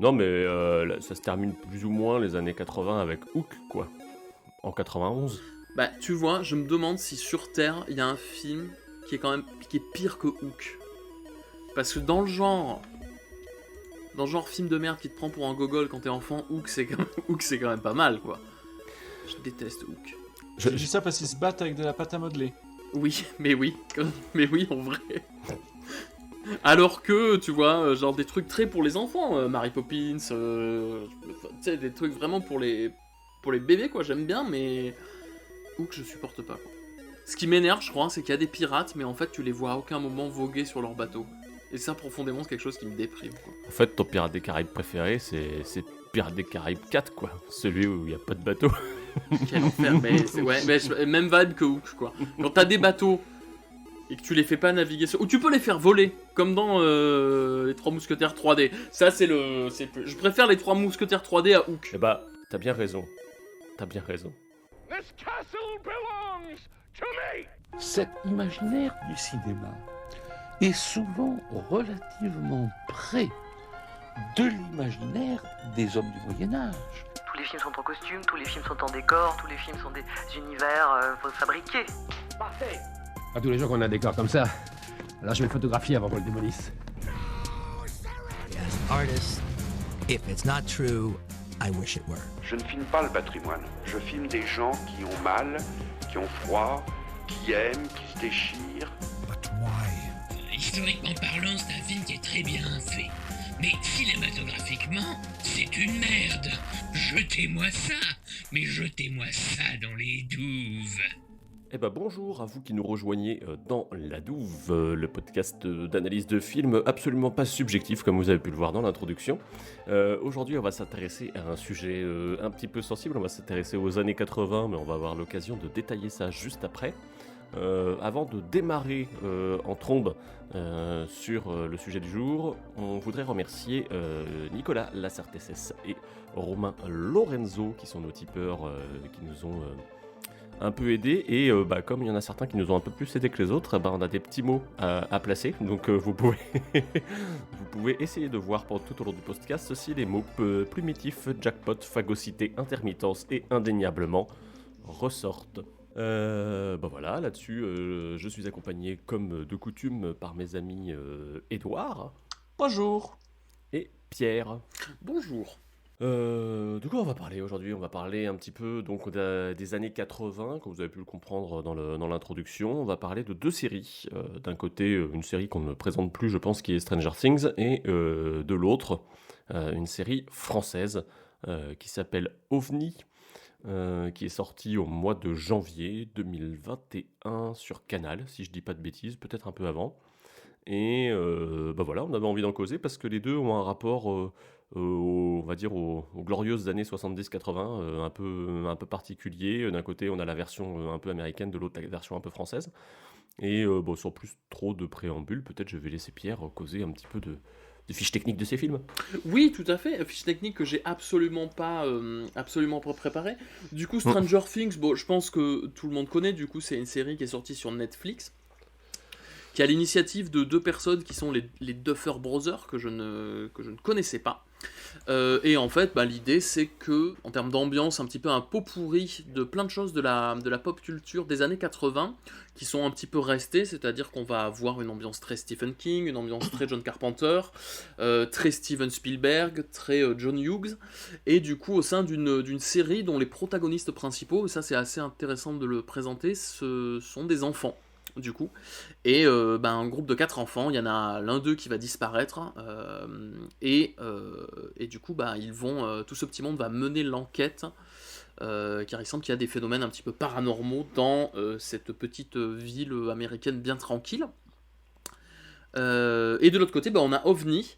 Non, mais ça se termine plus ou moins les années 80 avec Hook, quoi, en 91. Bah, tu vois, je me demande si sur Terre, il y a un film qui est pire que Hook. Parce que dans le genre film de merde qui te prend pour un gogol quand t'es enfant, Hook c'est quand même pas mal, quoi. Je déteste Hook. Je dis ça parce qu'ils se battent avec de la pâte à modeler. Oui, mais oui, en vrai. Alors que, tu vois, genre des trucs très pour les enfants, Mary Poppins, tu sais, des trucs vraiment pour les bébés, quoi, j'aime bien, mais Hook, je supporte pas, quoi. Ce qui m'énerve, je crois, c'est qu'il y a des pirates, mais en fait, tu les vois à aucun moment voguer sur leur bateau. Et ça, profondément, c'est quelque chose qui me déprime, quoi. En fait, ton Pirate des Caraïbes préféré, c'est Pirate des Caraïbes 4, quoi. Celui où il n'y a pas de bateau. Quel enfer, même vibe que Hook, quoi. Quand t'as des bateaux et que tu les fais pas naviguer ou tu peux les faire voler, comme dans les 3 mousquetaires 3D. Ça, je préfère les 3 mousquetaires 3D à Hook. Eh bah, t'as bien raison. T'as bien raison. This castle belongs to me! Cet imaginaire du cinéma est souvent relativement près de l'imaginaire des hommes du Moyen-Âge. Tous les films sont en costume, tous les films sont en décor, tous les films sont des univers fabriqués. Parfait! Pas tous les jours qu'on a un décor comme ça. Alors je vais le photographier avant qu'on le démolisse. As an artist, if it's not true, I wish it were. Je ne filme pas le patrimoine. Je filme des gens qui ont mal, qui ont froid, qui aiment, qui se déchirent. But why? Historiquement parlant, c'est un film qui est très bien fait. Mais cinématographiquement, c'est une merde. Jetez-moi ça, mais jetez-moi ça dans les douves. Eh ben bonjour à vous qui nous rejoignez dans La Douve, le podcast d'analyse de films absolument pas subjectif comme vous avez pu le voir dans l'introduction. Aujourd'hui on va s'intéresser à un sujet un petit peu sensible, on va s'intéresser aux années 80 mais on va avoir l'occasion de détailler ça juste après. Avant de démarrer en trombe sur le sujet du jour, on voudrait remercier Nicolas Lassertesses et Romain Lorenzo qui sont nos tipeurs qui nous ont un peu aidé et comme il y en a certains qui nous ont un peu plus aidé que les autres, on a des petits mots à placer, donc vous pouvez vous pouvez essayer de voir tout au long du podcast si les mots plumitifs, jackpot, phagocyté, intermittence et indéniablement ressortent. Voilà, là-dessus je suis accompagné comme de coutume par mes amis Édouard. Bonjour. Et Pierre. Bonjour. Du coup, on va parler un petit peu donc des années 80, comme vous avez pu le comprendre dans l'introduction. On va parler de deux séries. D'un côté, une série qu'on ne présente plus, je pense, qui est Stranger Things, et de l'autre, une série française qui s'appelle OVNI, qui est sortie au mois de janvier 2021 sur Canal, si je dis pas de bêtises, peut-être un peu avant. Et voilà, on avait envie d'en causer parce que les deux ont un rapport, on va dire, aux glorieuses années 70-80, un peu particulier. D'un côté, on a la version un peu américaine, de l'autre, la version un peu française. Et sans plus trop de préambule, peut-être je vais laisser Pierre causer un petit peu des fiches techniques de ces films. Oui, tout à fait. Fiche technique que j'ai absolument pas préparée. Du coup, Stranger Things, je pense que tout le monde connaît. Du coup, c'est une série qui est sortie sur Netflix, qui a l'initiative de deux personnes qui sont les Duffer Brothers, que je ne connaissais pas. Et en fait, l'idée c'est que, en termes d'ambiance, un petit peu un pot pourri de plein de choses de la pop culture des années 80 qui sont un petit peu restées, c'est-à-dire qu'on va avoir une ambiance très Stephen King, une ambiance très John Carpenter, très Steven Spielberg, très John Hughes, et du coup au sein d'une série dont les protagonistes principaux, et ça c'est assez intéressant de le présenter, ce sont des enfants. Du coup, et un groupe de 4 enfants, il y en a l'un d'eux qui va disparaître, et du coup, tout ce petit monde va mener l'enquête, car il semble qu'il y a des phénomènes un petit peu paranormaux dans cette petite ville américaine bien tranquille. Et de l'autre côté, on a OVNI,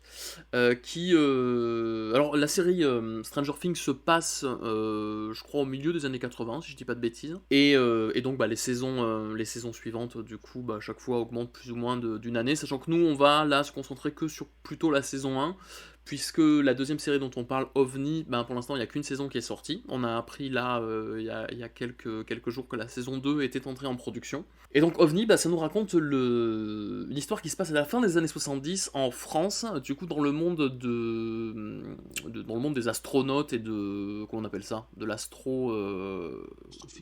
qui... alors, la série Stranger Things se passe, je crois, au milieu des années 80, si je dis pas de bêtises. Et donc, les saisons suivantes, du coup, chaque fois augmentent plus ou moins d'une année, sachant que nous, on va là se concentrer que sur plutôt la saison 1, puisque la deuxième série dont on parle, OVNI, pour l'instant il n'y a qu'une saison qui est sortie. On a appris là, il y a quelques jours, que la saison 2 était entrée en production. Et donc OVNI, ça nous raconte une histoire qui se passe à la fin des années 70 en France, du coup dans le monde dans le monde des astronautes et de... comment on appelle ça ? De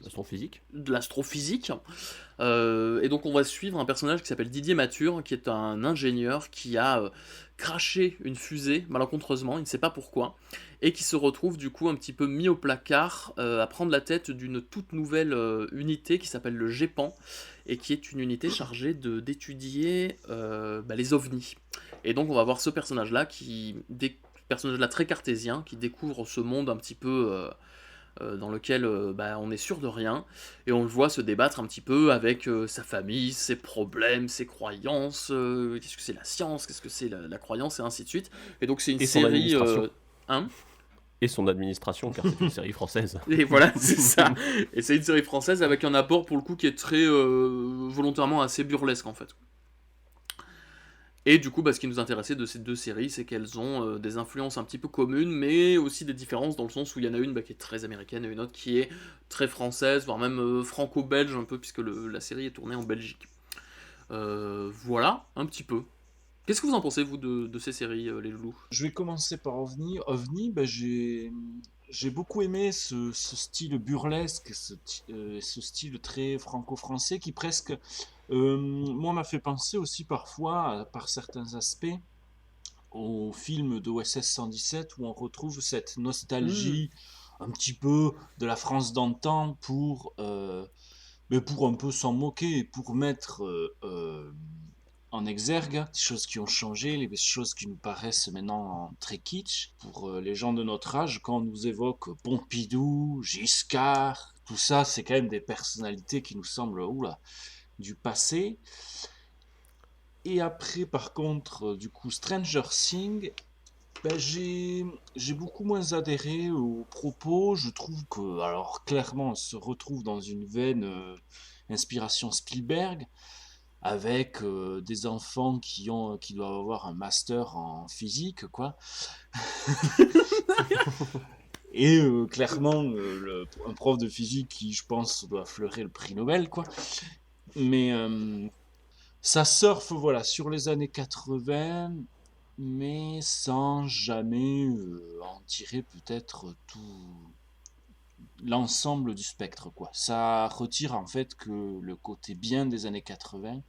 Astrophysique. De l'astrophysique. Et donc on va suivre un personnage qui s'appelle Didier Mathur, qui est un ingénieur qui a craché une fusée malencontreusement, il ne sait pas pourquoi, et qui se retrouve du coup un petit peu mis au placard à prendre la tête d'une toute nouvelle unité qui s'appelle le GEPAN, et qui est une unité chargée d'étudier les ovnis. Et donc on va voir ce personnage-là, personnage-là très cartésien, qui découvre ce monde un petit peu... dans lequel on est sûr de rien, et on le voit se débattre un petit peu avec sa famille, ses problèmes, ses croyances, qu'est-ce que c'est la science, qu'est-ce que c'est la croyance, et ainsi de suite. Et donc c'est une série... Et son administration, car c'est une série française. Et voilà, c'est ça. Et c'est une série française avec un apport, pour le coup, qui est très volontairement assez burlesque, en fait. Et du coup, ce qui nous intéressait de ces deux séries, c'est qu'elles ont des influences un petit peu communes, mais aussi des différences, dans le sens où il y en a une qui est très américaine et une autre qui est très française, voire même franco-belge un peu, puisque la série est tournée en Belgique. Voilà, un petit peu. Qu'est-ce que vous en pensez, vous, de ces séries, les loulous ? Je vais commencer par OVNI. OVNI, j'ai beaucoup aimé ce style burlesque, ce style très franco-français qui presque... moi, m'a fait penser aussi parfois, par certains aspects, au film d'OSS 117, où on retrouve cette nostalgie un petit peu de la France d'antan pour un peu s'en moquer et pour mettre en exergue des choses qui ont changé, les choses qui nous paraissent maintenant très kitsch. Pour les gens de notre âge, quand on nous évoque Pompidou, Giscard, tout ça, c'est quand même des personnalités qui nous semblent du passé. Et après, par contre, du coup, Stranger Things, j'ai beaucoup moins adhéré aux propos. Je trouve que, alors clairement, on se retrouve dans une veine inspiration Spielberg, avec des enfants qui doivent avoir un master en physique, quoi. Et clairement, un prof de physique qui, je pense, doit fleurer le prix Nobel, quoi. Mais ça surfe, sur les années 80, mais sans jamais en tirer peut-être tout l'ensemble du spectre, quoi. Ça retire en fait que le côté bien des années 80,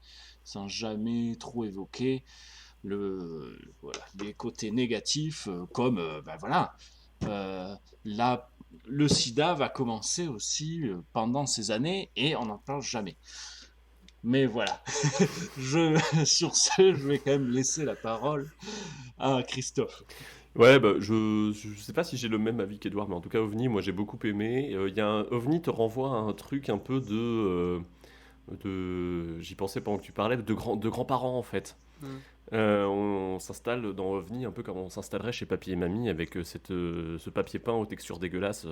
sans jamais trop évoquer les côtés négatifs, comme là, le sida va commencer aussi pendant ces années et on n'en parle jamais. Mais voilà, sur ce, je vais quand même laisser la parole à Christophe. Ouais, je sais pas si j'ai le même avis qu'Edouard, mais en tout cas, OVNI, moi j'ai beaucoup aimé. OVNI te renvoie à un truc un peu j'y pensais pendant que tu parlais, de grands-parents en fait. On s'installe dans OVNI un peu comme on s'installerait chez Papy et Mamie, avec ce papier peint aux textures dégueulasses,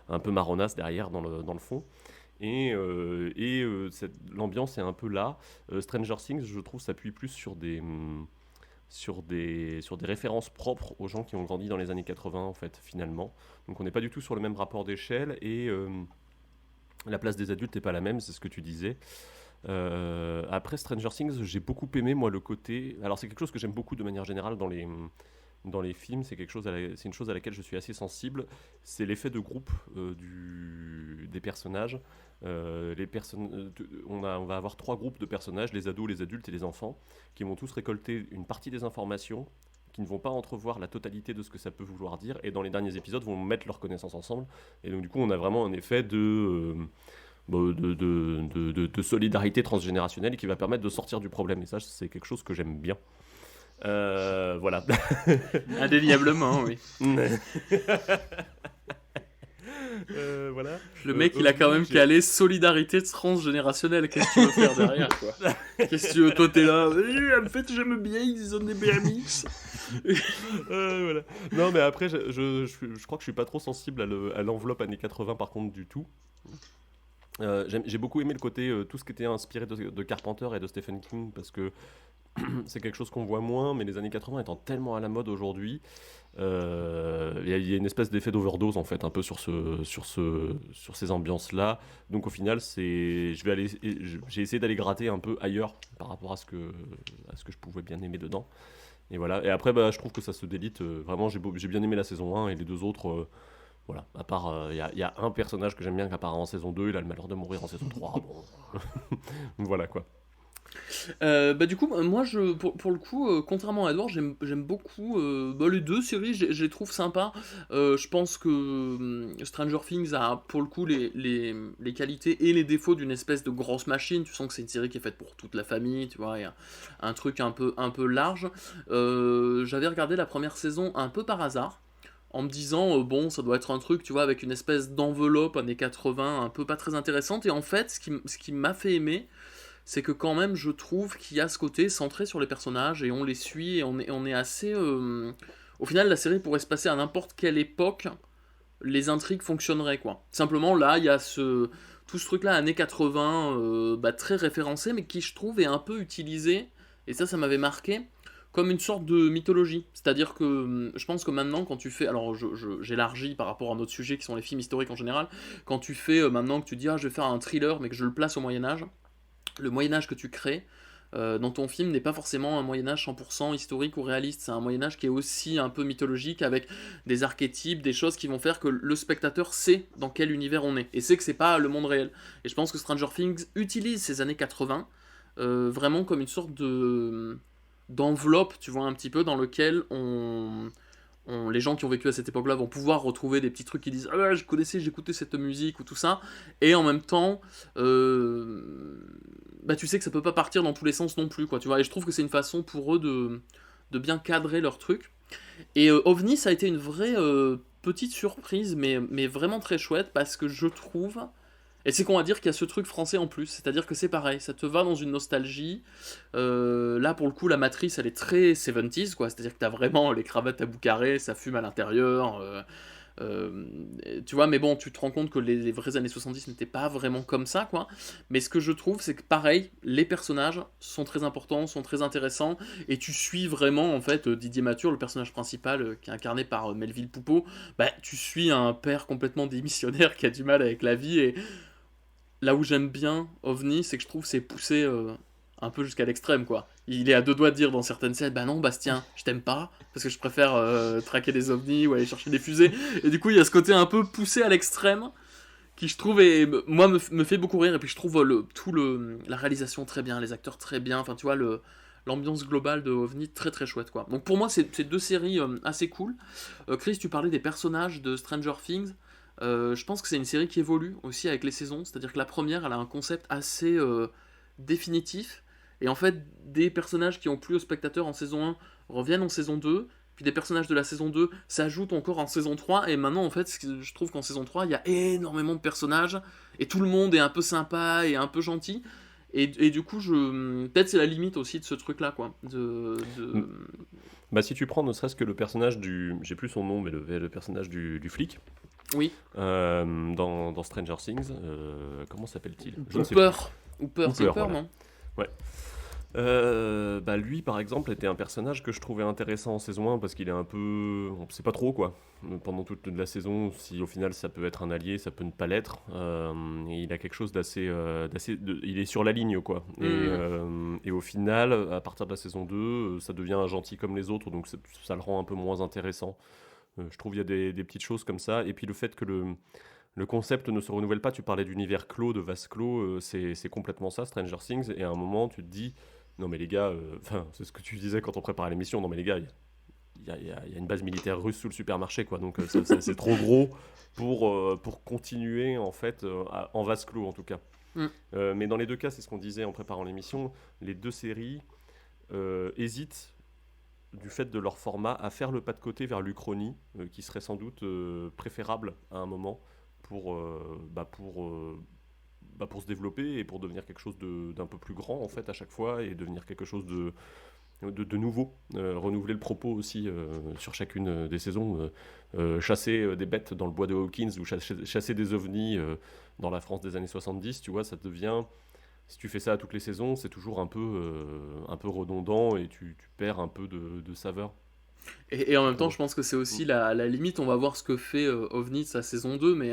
un peu marronasse derrière dans le fond. Et l'ambiance est un peu là. Stranger Things, je trouve, s'appuie plus sur des références propres aux gens qui ont grandi dans les années 80, en fait, finalement. Donc on n'est pas du tout sur le même rapport d'échelle, et la place des adultes n'est pas la même, c'est ce que tu disais. Après Stranger Things, j'ai beaucoup aimé, moi, le côté... Alors c'est quelque chose que j'aime beaucoup de manière générale dans les films, c'est une chose à laquelle je suis assez sensible, c'est l'effet de groupe des personnages. On va avoir 3 groupes de personnages, les ados, les adultes et les enfants, qui vont tous récolter une partie des informations, qui ne vont pas entrevoir la totalité de ce que ça peut vouloir dire, et dans les derniers épisodes vont mettre leurs connaissances ensemble, et donc du coup on a vraiment un effet de solidarité transgénérationnelle qui va permettre de sortir du problème, et ça c'est quelque chose que j'aime bien. Voilà. Indéniablement, oui. Voilà. Le mec, il a quand même calé solidarité transgénérationnelle. Qu'est-ce que tu veux faire derrière, quoi? Qu'est-ce que tu veux? Toi, t'es là. En fait, j'aime bien, ils ont des BMX. Voilà. Non, mais après, je crois que je suis pas trop sensible à l'enveloppe années 80, par contre, du tout. J'ai beaucoup aimé le côté, tout ce qui était inspiré de Carpenter et de Stephen King, parce que c'est quelque chose qu'on voit moins, mais les années 80 étant tellement à la mode aujourd'hui, il y a une espèce d'effet d'overdose en fait, un peu sur ces ambiances-là. Donc au final, j'ai essayé d'aller gratter un peu ailleurs par rapport à ce que je pouvais bien aimer dedans. Et voilà. Et après, je trouve que ça se délite. Vraiment, j'ai bien aimé la saison 1 et les deux autres. Voilà. À part, il y a un personnage que j'aime bien qui apparaît en saison 2, il a le malheur de mourir en saison 3. Bon. Voilà quoi. Du coup, moi, pour le coup, contrairement à Edward, j'aime beaucoup les deux séries, je les trouve sympas. Je pense que Stranger Things a, pour le coup, les qualités et les défauts d'une espèce de grosse machine. Tu sens que c'est une série qui est faite pour toute la famille, tu vois, il y a un truc un peu large. J'avais regardé la première saison un peu par hasard, en me disant, bon, ça doit être un truc, tu vois, avec une espèce d'enveloppe années 80, un peu pas très intéressante. Et en fait, ce qui m'a fait aimer, c'est que quand même je trouve qu'il y a ce côté centré sur les personnages et on les suit et on est assez... Au final, la série pourrait se passer à n'importe quelle époque, les intrigues fonctionneraient, quoi. Simplement, là, il y a tout ce truc-là, années 80, très référencé, mais qui, je trouve, est un peu utilisé, et ça m'avait marqué, comme une sorte de mythologie. C'est-à-dire que je pense que maintenant, quand tu fais... Alors, j'élargis par rapport à notre sujet, qui sont les films historiques en général. Quand tu fais, maintenant que tu dis, je vais faire un thriller, mais que je le place au Moyen-Âge, le Moyen-Âge que tu crées dans ton film n'est pas forcément un Moyen-Âge 100% historique ou réaliste, c'est un Moyen-Âge qui est aussi un peu mythologique, avec des archétypes, des choses qui vont faire que le spectateur sait dans quel univers on est, et sait que c'est pas le monde réel. Et je pense que Stranger Things utilise ces années 80 vraiment comme une sorte d'enveloppe, tu vois, un petit peu, dans lequel les gens qui ont vécu à cette époque-là vont pouvoir retrouver des petits trucs qui disent « Ah ouais, j'écoutais cette musique » ou tout ça, et en même temps, tu sais que ça peut pas partir dans tous les sens non plus, quoi, tu vois, et je trouve que c'est une façon pour eux de bien cadrer leur truc. Et OVNI, ça a été une vraie petite surprise, mais vraiment très chouette, parce que je trouve... Et c'est qu'on va dire qu'il y a ce truc français en plus, c'est-à-dire que c'est pareil, ça te va dans une nostalgie. Là, pour le coup, la matrice, elle est très 70s, quoi, c'est-à-dire que t'as vraiment les cravates à bout carré, ça fume à l'intérieur, tu vois, mais bon, tu te rends compte que les vraies années 70 n'étaient pas vraiment comme ça, quoi. Mais ce que je trouve, c'est que pareil, les personnages sont très importants, sont très intéressants, et tu suis vraiment, en fait, Didier Mathur, le personnage principal, qui est incarné par Melville Poupeau, tu suis un père complètement démissionnaire qui a du mal avec la vie, et là où j'aime bien OVNI, c'est que je trouve c'est poussé un peu jusqu'à l'extrême, quoi. Il est à deux doigts de dire dans certaines scènes, non Bastien, je t'aime pas, parce que je préfère traquer des ovnis ou aller chercher des fusées. Et du coup, il y a ce côté un peu poussé à l'extrême, qui je trouve, moi, me fait beaucoup rire. Et puis je trouve la réalisation très bien, les acteurs très bien, enfin tu vois, l'ambiance globale de OVNI très très chouette, quoi. Donc pour moi, c'est deux séries assez cool. Chris, tu parlais des personnages de Stranger Things. Je pense que c'est une série qui évolue aussi avec les saisons, c'est-à-dire que la première, elle a un concept assez définitif, et en fait, des personnages qui ont plu aux spectateurs en saison 1 reviennent en saison 2, puis des personnages de la saison 2 s'ajoutent encore en saison 3, et maintenant, en fait, je trouve qu'en saison 3, il y a énormément de personnages, et tout le monde est un peu sympa et un peu gentil, et du coup, peut-être c'est la limite aussi de ce truc-là, quoi. Si tu prends ne serait-ce que le personnage j'ai plus son nom, mais le personnage du flic. Oui. Dans Stranger Things, comment s'appelle-t-il ? Hooper, non ? Ouais. Lui, par exemple, était un personnage que je trouvais intéressant en saison 1 parce qu'il est un peu... On ne sait pas trop, quoi. Pendant toute la saison, si au final ça peut être un allié, ça peut ne pas l'être. Et il a quelque chose d'assez... il est sur la ligne, quoi. Et au final, à partir de la saison 2, ça devient un gentil comme les autres, donc ça le rend un peu moins intéressant. Je trouve qu'il y a des petites choses comme ça. Et puis le fait que le concept ne se renouvelle pas, tu parlais d'univers clos, de vase clos, c'est complètement ça, Stranger Things. Et à un moment, tu te dis, non mais les gars, c'est ce que tu disais quand on préparait l'émission, non mais les gars, il y a une base militaire russe sous le supermarché, quoi. Donc c'est trop gros pour continuer, en fait, en vase clos, en tout cas. Mais dans les deux cas, c'est ce qu'on disait en préparant l'émission, les deux séries hésitent, du fait de leur format, à faire le pas de côté vers l'Uchronie, qui serait sans doute préférable à un moment pour se développer et pour devenir quelque chose d'un peu plus grand, en fait, à chaque fois, et devenir quelque chose de nouveau, renouveler le propos aussi sur chacune des saisons, chasser des bêtes dans le bois de Hawkins ou chasser des ovnis dans la France des années 70, tu vois, ça devient Si tu fais ça à toutes les saisons, c'est toujours un peu redondant et tu perds un peu de saveur. Et en même temps, je pense que c'est aussi la limite. On va voir ce que fait OVNI de sa saison 2, mais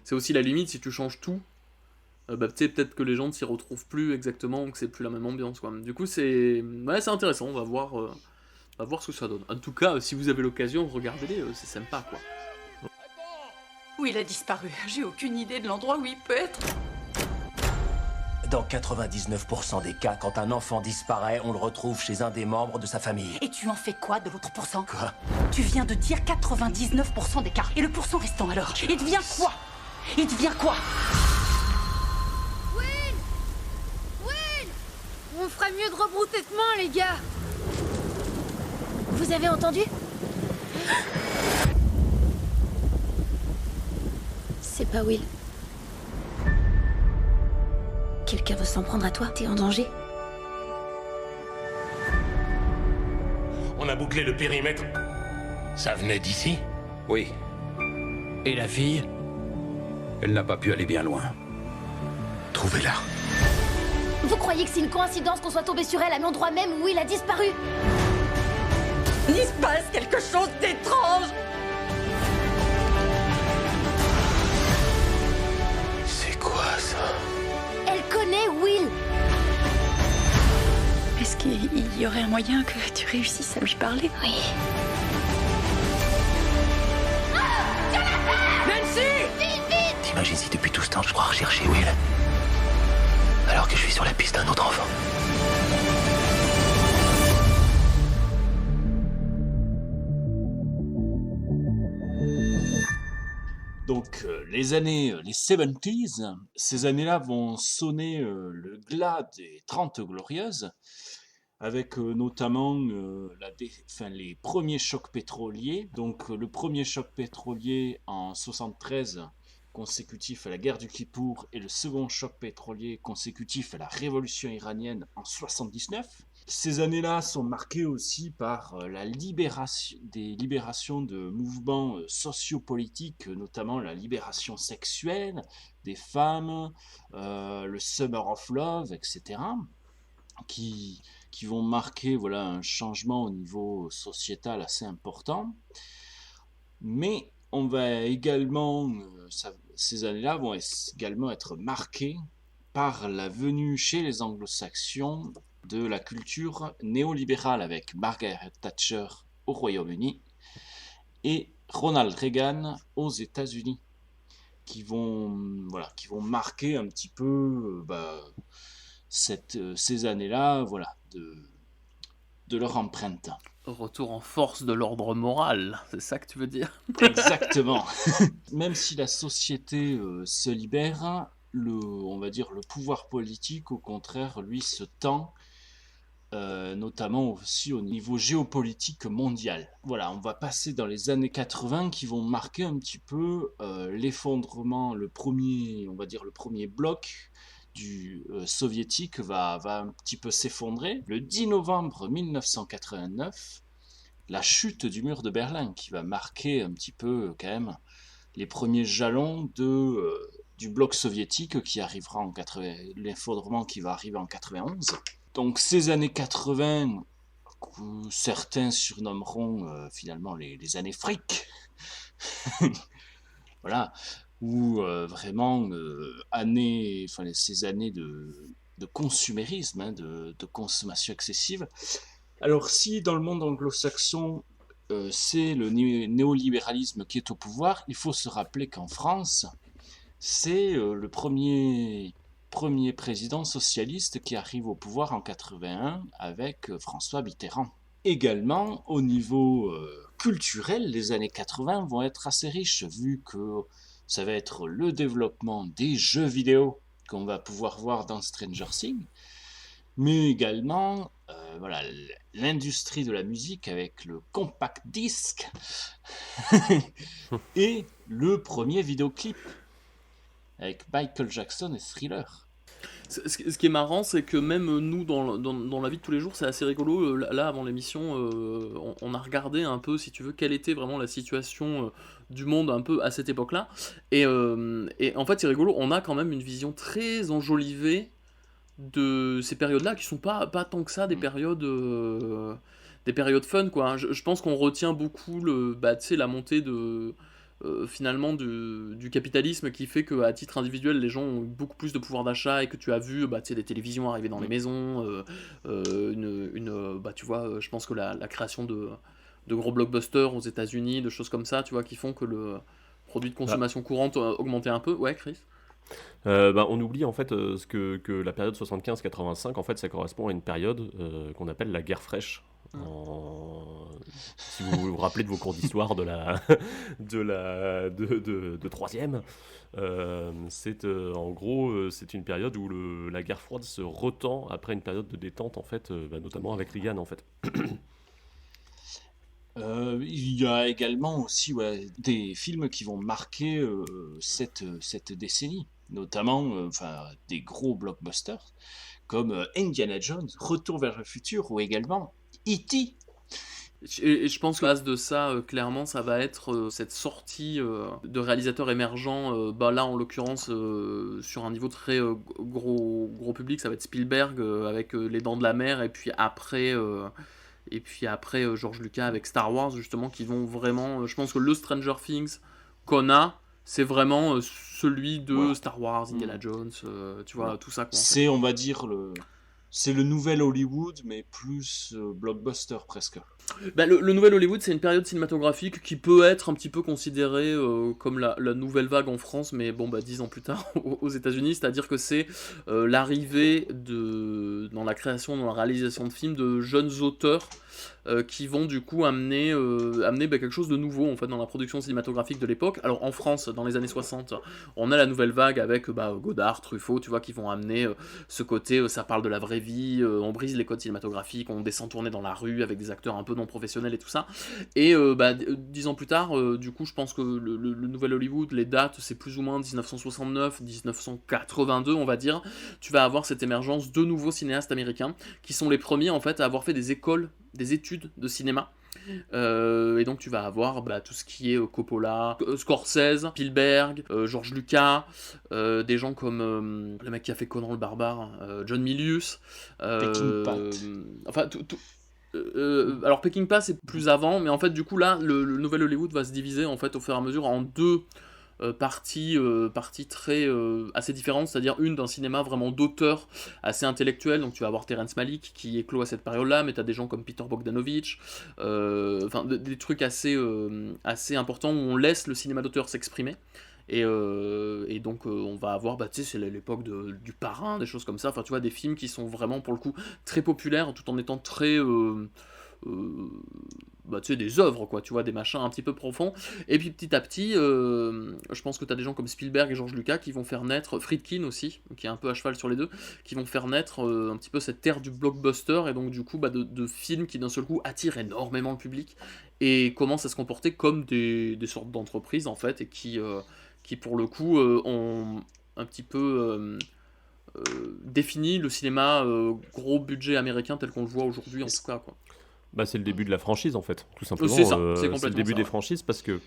c'est aussi la limite si tu changes tout. Tu sais, peut-être que les gens ne s'y retrouvent plus exactement, ou que c'est plus la même ambiance, quoi. Du coup, c'est intéressant. On va voir ce que ça donne. En tout cas, si vous avez l'occasion, regardez-les, c'est sympa, quoi. Où il a disparu? J'ai aucune idée de l'endroit où il peut être. Dans 99% des cas, quand un enfant disparaît, on le retrouve chez un des membres de sa famille. Et tu en fais quoi de l'autre pourcent? Quoi? Tu viens de dire 99% des cas. Et le pourcent restant alors? Il devient quoi? Il devient quoi? Will! Will! On ferait mieux de rebrousser chemin, les gars! Vous avez entendu? C'est pas Will. Quelqu'un veut s'en prendre à toi? T'es en danger? On a bouclé le périmètre. Ça venait d'ici? Oui. Et la fille? Elle n'a pas pu aller bien loin. Trouvez-la. Vous croyez que c'est une coïncidence qu'on soit tombé sur elle à l'endroit même où il a disparu? Il se passe quelque chose d'étrange! C'est quoi ça? Elle connaît Will! Est-ce qu'il y aurait un moyen que tu réussisses à lui parler? Oui. Nancy! Vite, vite! T'imagines si depuis tout ce temps je crois rechercher Will, alors que je suis sur la piste d'un autre enfant. Donc, les 70s, ces années-là vont sonner le glas des 30 Glorieuses, avec notamment les premiers chocs pétroliers. Donc, le premier choc pétrolier en 73, consécutif à la guerre du Kippour, et le second choc pétrolier consécutif à la révolution iranienne en 79. Ces années-là sont marquées aussi par des libérations de mouvements sociopolitiques, notamment la libération sexuelle des femmes, le Summer of Love, etc., qui vont marquer un changement au niveau sociétal assez important. Mais on va également, ces années-là vont également être marquées par la venue chez les anglo-saxons de la culture néolibérale avec Margaret Thatcher au Royaume-Uni et Ronald Reagan aux États-Unis, qui vont marquer un petit peu ces années-là, de leur empreinte. Retour en force de l'ordre moral, c'est ça que tu veux dire? Exactement. Même si la société se libère, on va dire le pouvoir politique, au contraire, lui, se tend, notamment aussi au niveau géopolitique mondial. Voilà, on va passer dans les années 80 qui vont marquer un petit peu l'effondrement, le premier bloc soviétique va un petit peu s'effondrer. Le 10 novembre 1989, la chute du mur de Berlin qui va marquer un petit peu quand même les premiers jalons du bloc soviétique qui arrivera l'effondrement qui va arriver en 91. Donc ces années 80, que certains surnommeront finalement les années fric, voilà, où vraiment ces années de consumérisme, de consommation excessive. Alors si dans le monde anglo-saxon, c'est le néolibéralisme qui est au pouvoir, il faut se rappeler qu'en France, c'est le premier président socialiste qui arrive au pouvoir en 81 avec François Mitterrand. Également, au niveau culturel, les années 80 vont être assez riches, vu que ça va être le développement des jeux vidéo qu'on va pouvoir voir dans Stranger Things, mais également l'industrie de la musique avec le compact disc et le premier vidéoclip avec Michael Jackson et Thriller. Ce qui est marrant, c'est que même nous, dans la vie de tous les jours, c'est assez rigolo. Là, avant l'émission, on a regardé un peu, si tu veux, quelle était vraiment la situation du monde un peu à cette époque-là. Et en fait, c'est rigolo, on a quand même une vision très enjolivée de ces périodes-là qui sont pas tant que ça des périodes fun, quoi. Je pense qu'on retient beaucoup la montée de finalement du capitalisme qui fait qu'à titre individuel les gens ont beaucoup plus de pouvoir d'achat et que tu as vu des télévisions arriver dans les maisons, tu vois, je pense que la création de gros blockbusters aux États-Unis, de choses comme ça, tu vois, qui font que le produit de consommation courante a augmenté un peu. Ouais, Chris. On oublie en fait que la période 75-85 en fait ça correspond à une période qu'on appelle la guerre fraîche. Si vous vous rappelez de vos cours d'histoire de troisième, en gros c'est une période où la guerre froide se retend après une période de détente en fait, notamment avec Reagan en fait. Il y a également aussi des films qui vont marquer cette décennie, notamment des gros blockbusters comme Indiana Jones, Retour vers le futur, ou également E.T. Et je pense que base de ça, clairement, ça va être cette sortie de réalisateurs émergents. Là, en l'occurrence, sur un niveau très gros public, ça va être Spielberg avec Les Dents de la Mer, et puis après George Lucas avec Star Wars, justement, qui vont vraiment... je pense que le Stranger Things qu'on a, c'est vraiment celui de Star Wars, Indiana Jones, tu vois, tout ça. Quoi, c'est, on va dire, c'est le nouvel Hollywood, mais plus blockbuster presque. Le nouvel Hollywood, c'est une période cinématographique qui peut être un petit peu considérée comme la nouvelle vague en France, mais 10 ans plus tard aux États-Unis, c'est-à-dire que c'est l'arrivée dans la création, dans la réalisation de films, de jeunes auteurs qui vont du coup amener quelque chose de nouveau en fait dans la production cinématographique de l'époque. Alors en France, dans les années 60, on a la nouvelle vague avec Godard, Truffaut, tu vois, qui vont amener ce côté, ça parle de la vraie vie, on brise les codes cinématographiques, on descend tourner dans la rue avec des acteurs un peu non professionnels et tout ça. Et 10 ans plus tard, du coup, je pense que le nouvel Hollywood, les dates, c'est plus ou moins 1969, 1982, on va dire. Tu vas avoir cette émergence de nouveaux cinéastes américains qui sont les premiers en fait à avoir fait des études de cinéma. Et donc tu vas avoir tout ce qui est Coppola, Scorsese, Spielberg, George Lucas, des gens comme le mec qui a fait Conan le Barbare, John Milius, alors Peckinpah c'est plus avant, mais en fait du coup là le nouvel Hollywood va se diviser en fait au fur et à mesure en deux parties très assez différentes, c'est-à-dire une d'un cinéma vraiment d'auteur assez intellectuel, donc tu vas avoir Terrence Malick qui éclot à cette période-là, mais tu as des gens comme Peter Bogdanovich, des trucs assez importants où on laisse le cinéma d'auteur s'exprimer. Et donc on va avoir c'est l'époque du Parrain, des choses comme ça, tu vois, des films qui sont vraiment pour le coup très populaires tout en étant très des œuvres, quoi, tu vois, des machins un petit peu profonds. Et puis petit à petit, je pense que tu as des gens comme Spielberg et George Lucas qui vont faire naître, Friedkin aussi, qui est un peu à cheval sur les deux, qui vont faire naître un petit peu cette ère du blockbuster, et donc du coup de films qui d'un seul coup attirent énormément le public et commencent à se comporter comme des sortes d'entreprises en fait, et qui pour le coup ont un petit peu défini le cinéma gros budget américain tel qu'on le voit aujourd'hui en tout cas, quoi. C'est le début de la franchise en fait, tout simplement. C'est ça, c'est le début des franchises parce que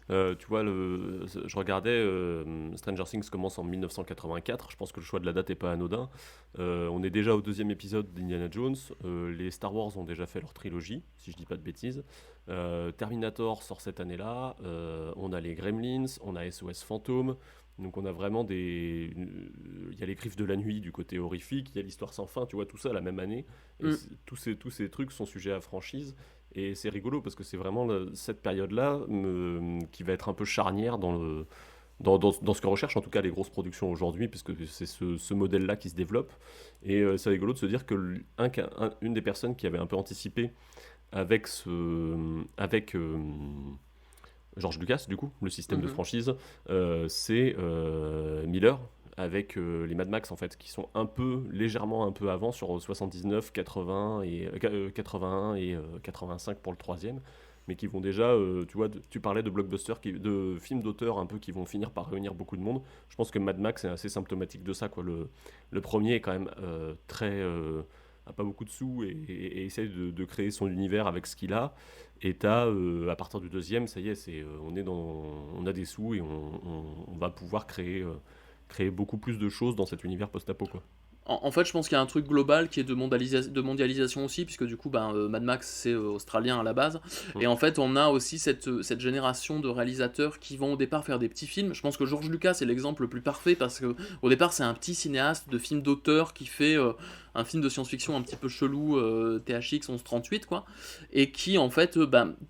tu vois, je regardais Stranger Things commence en 1984, je pense que le choix de la date n'est pas anodin. On est déjà au 2e épisode d'Indiana Jones, les Star Wars ont déjà fait leur trilogie, si je dis pas de bêtises. Terminator sort cette année-là, on a les Gremlins, on a SOS Fantôme. Donc on a vraiment il y a les Griffes de la nuit du côté horrifique, il y a l'Histoire sans fin, tu vois, tout ça la même année. Et tous ces trucs sont sujets à franchise. Et c'est rigolo parce que c'est vraiment cette période-là qui va être un peu charnière dans ce que recherchent en tout cas les grosses productions aujourd'hui, puisque c'est ce modèle-là qui se développe. Et c'est rigolo de se dire que une des personnes qui avait un peu anticipé avec George Lucas, du coup, le système de franchise, c'est Miller, avec les Mad Max, en fait, qui sont légèrement un peu avant, sur 79, 81 et 85 pour le 3e, mais qui vont déjà, tu vois, tu parlais de blockbusters, de films d'auteurs un peu qui vont finir par réunir beaucoup de monde. Je pense que Mad Max est assez symptomatique de ça, quoi. Le premier est quand même très... a pas beaucoup de sous et essaye de créer son univers avec ce qu'il a. Et à partir du 2e, ça y est, on a des sous et on va pouvoir créer beaucoup plus de choses dans cet univers post-apo, quoi. En fait, je pense qu'il y a un truc global qui est de mondialisation aussi, puisque du coup, Mad Max, c'est australien à la base. Et en fait, on a aussi cette génération de réalisateurs qui vont au départ faire des petits films. Je pense que George Lucas est l'exemple le plus parfait, parce que au départ, c'est un petit cinéaste de films d'auteur qui fait un film de science-fiction un petit peu chelou, THX 1138, quoi. Et qui, en fait,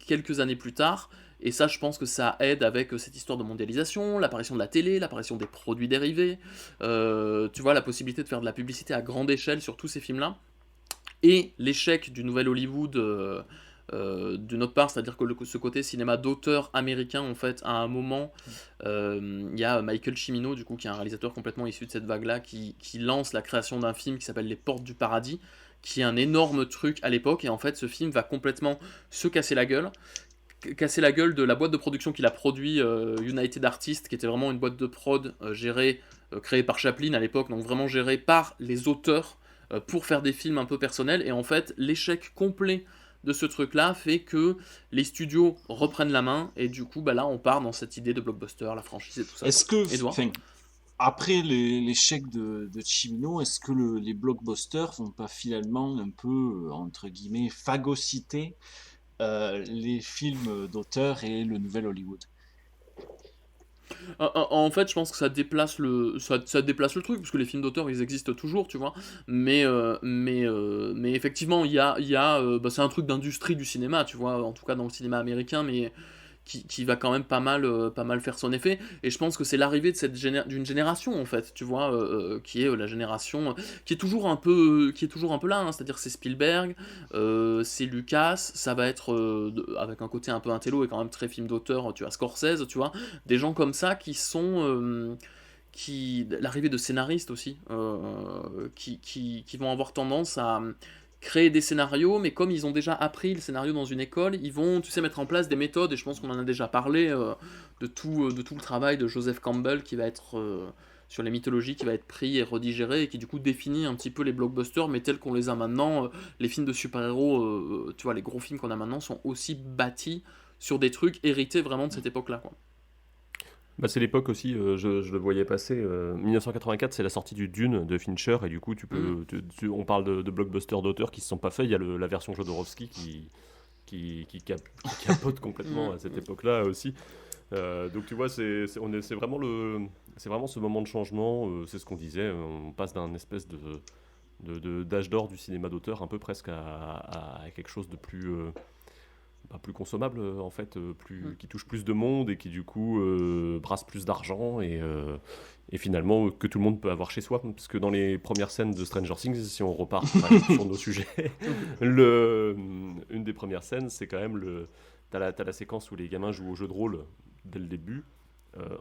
quelques années plus tard... Et ça, je pense que ça aide avec cette histoire de mondialisation, l'apparition de la télé, l'apparition des produits dérivés, tu vois, la possibilité de faire de la publicité à grande échelle sur tous ces films-là, et l'échec du nouvel Hollywood d'une autre part, c'est-à-dire que ce côté cinéma d'auteur américain, en fait, à un moment, il y a Michael Cimino, du coup, qui est un réalisateur complètement issu de cette vague-là, qui lance la création d'un film qui s'appelle Les Portes du Paradis, qui est un énorme truc à l'époque, et en fait, ce film va complètement se casser la gueule de la boîte de production qu'il a produit, United Artists, qui était vraiment une boîte de prod créée par Chaplin à l'époque, donc vraiment gérée par les auteurs pour faire des films un peu personnels. Et en fait, l'échec complet de ce truc-là fait que les studios reprennent la main, et du coup, là, on part dans cette idée de blockbuster, la franchise et tout ça. Est-ce que, après l'échec de Cimino, est-ce que les blockbusters vont pas finalement un peu, entre guillemets, phagocyter les films d'auteur et le nouvel Hollywood? En fait, je pense que ça déplace le truc, parce que les films d'auteur, ils existent toujours, tu vois. Mais effectivement, c'est un truc d'industrie du cinéma, tu vois, en tout cas dans le cinéma américain, mais qui va quand même pas mal faire son effet. Et je pense que c'est l'arrivée de d'une génération, en fait, tu vois, qui est la génération qui est toujours un peu là, hein, c'est-à-dire c'est Spielberg, c'est Lucas, ça va être avec un côté un peu intello et quand même très film d'auteur, tu vois, Scorsese, tu vois, des gens comme ça qui sont l'arrivée de scénaristes aussi, qui vont avoir tendance à créer des scénarios, mais comme ils ont déjà appris le scénario dans une école, ils vont, tu sais, mettre en place des méthodes, et je pense qu'on en a déjà parlé, de tout le travail de Joseph Campbell, qui va être sur les mythologies, qui va être pris et redigéré, et qui du coup définit un petit peu les blockbusters, mais tels qu'on les a maintenant. Les films de super-héros, tu vois, les gros films qu'on a maintenant sont aussi bâtis sur des trucs hérités vraiment de cette époque-là, quoi. C'est l'époque aussi, je le voyais passer, 1984, c'est la sortie du Dune de Fincher, et du coup on parle de blockbusters d'auteurs qui se sont pas faits. Il y a la version Jodorowsky qui capote complètement à cette époque-là aussi. Donc tu vois, c'est vraiment ce moment de changement, c'est ce qu'on disait, on passe d'un espèce d'âge d'or du cinéma d'auteur un peu presque à quelque chose de plus consommable, en fait, qui touche plus de monde et qui du coup brasse plus d'argent, et finalement que tout le monde peut avoir chez soi, parce que dans les premières scènes de Stranger Things, si on repart sur nos sujets, une des premières scènes, c'est quand même t'as la séquence où les gamins jouent au jeu de rôle dès le début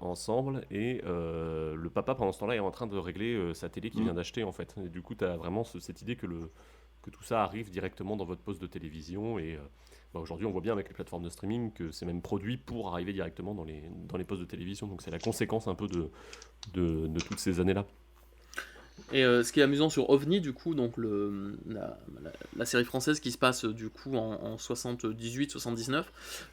ensemble, et le papa pendant ce temps-là est en train de régler sa télé qu'il vient d'acheter, en fait, et du coup t'as vraiment cette idée que tout ça arrive directement dans votre poste de télévision, et aujourd'hui on voit bien avec les plateformes de streaming que c'est même produit pour arriver directement dans les postes de télévision, donc c'est la conséquence un peu de toutes ces années-là. Et ce qui est amusant sur OVNI, du coup, donc la série française qui se passe du coup en 78-79,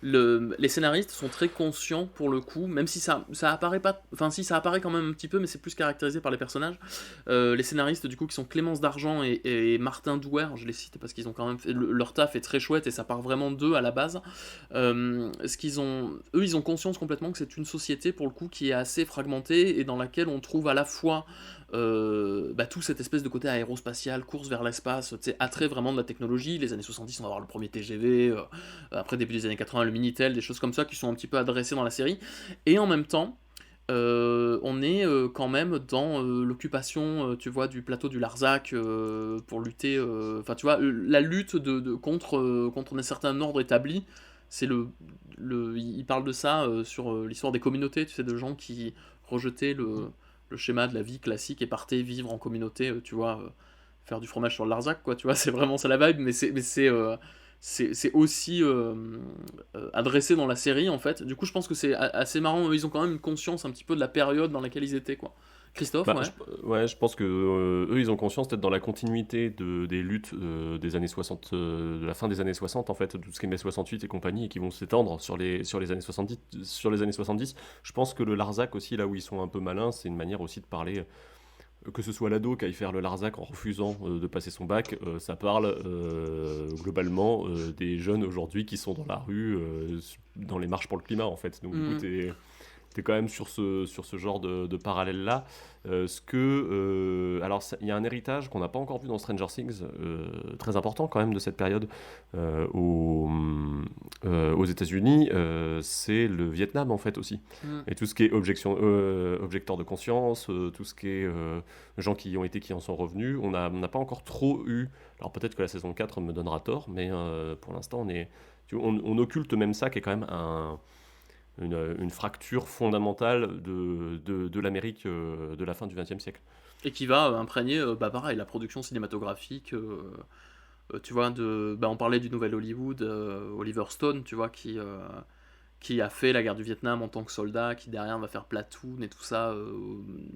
les scénaristes sont très conscients pour le coup, même si ça apparaît pas, enfin si ça apparaît quand même un petit peu, mais c'est plus caractérisé par les personnages. Les scénaristes du coup qui sont Clémence Dargent et Martin Douer, je les cite parce qu'ils ont quand même fait, leur taf est très chouette et ça part vraiment d'eux à la base. Eux ils ont conscience complètement que c'est une société pour le coup qui est assez fragmentée et dans laquelle on trouve à la fois tout cette espèce de côté aérospatial, course vers l'espace, attrait vraiment de la technologie. Les années 70, on va avoir le premier TGV, après début des années 80, le Minitel, des choses comme ça qui sont un petit peu adressées dans la série. Et en même temps, on est quand même dans l'occupation, tu vois, du plateau du Larzac pour lutter, enfin tu vois, la lutte contre un certain ordre établi. C'est il parle de ça sur l'histoire des communautés, tu sais, de gens qui rejetaient le schéma de la vie classique et partaient vivre en communauté, tu vois, faire du fromage sur le Larzac, quoi, tu vois, c'est vraiment ça la vibe, mais c'est aussi adressé dans la série, en fait. Du coup, je pense que c'est assez marrant, ils ont quand même une conscience un petit peu de la période dans laquelle ils étaient, quoi. Christophe, je pense que eux, ils ont conscience d'être dans la continuité des luttes des années 60, de la fin des années 60, en fait, tout ce qui est mai 68 et compagnie, et qui vont s'étendre sur les années 70. Je pense que le Larzac aussi, là où ils sont un peu malins, c'est une manière aussi de parler que ce soit l'ado qui aille faire le Larzac en refusant de passer son bac, ça parle globalement des jeunes aujourd'hui qui sont dans la rue, dans les marches pour le climat en fait. Donc du coup, t'es quand même sur ce genre de parallèle-là. Alors, il y a un héritage qu'on n'a pas encore vu dans Stranger Things, très important quand même de cette période aux États-Unis, c'est le Vietnam en fait aussi. Et tout ce qui est objecteurs de conscience, tout ce qui est gens qui en sont revenus, on n'a pas encore trop eu. Alors peut-être que la saison 4 me donnera tort, mais pour l'instant, on occulte même ça qui est quand même une fracture fondamentale de l'Amérique de la fin du XXe siècle. Et qui va imprégner, pareil, la production cinématographique, tu vois, on parlait du Nouvel Hollywood, Oliver Stone, tu vois, qui a fait la guerre du Vietnam en tant que soldat, qui derrière va faire Platoon et tout ça,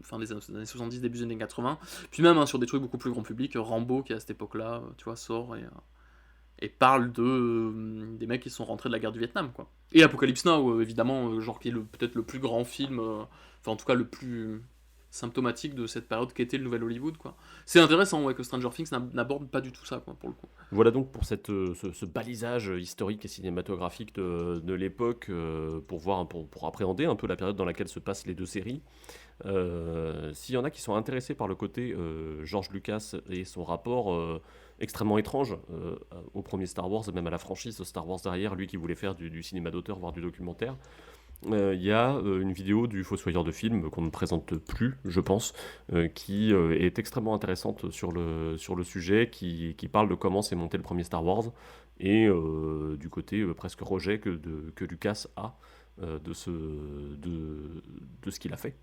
fin des années 70, début des années 80, puis même sur des trucs beaucoup plus grand public, Rambo, qui à cette époque-là, tu vois, sort et parle des mecs qui sont rentrés de la guerre du Vietnam, quoi. Et Apocalypse Now, évidemment, genre qui est peut-être le plus grand film, enfin en tout cas le plus symptomatique de cette période qu'était le Nouvel Hollywood, quoi. C'est intéressant que Stranger Things n'aborde pas du tout ça, quoi, pour le coup. Voilà donc pour ce balisage historique et cinématographique de l'époque, pour appréhender un peu la période dans laquelle se passent les deux séries. S'il y en a qui sont intéressés par le côté George Lucas et son rapport extrêmement étrange au premier Star Wars, même à la franchise de Star Wars derrière, lui qui voulait faire du cinéma d'auteur, voire du documentaire, il y a une vidéo du Fossoyeur de film qu'on ne présente plus, je pense, qui est extrêmement intéressante sur le sujet, qui parle de comment s'est monté le premier Star Wars et du côté presque rejet que Lucas a de ce qu'il a fait.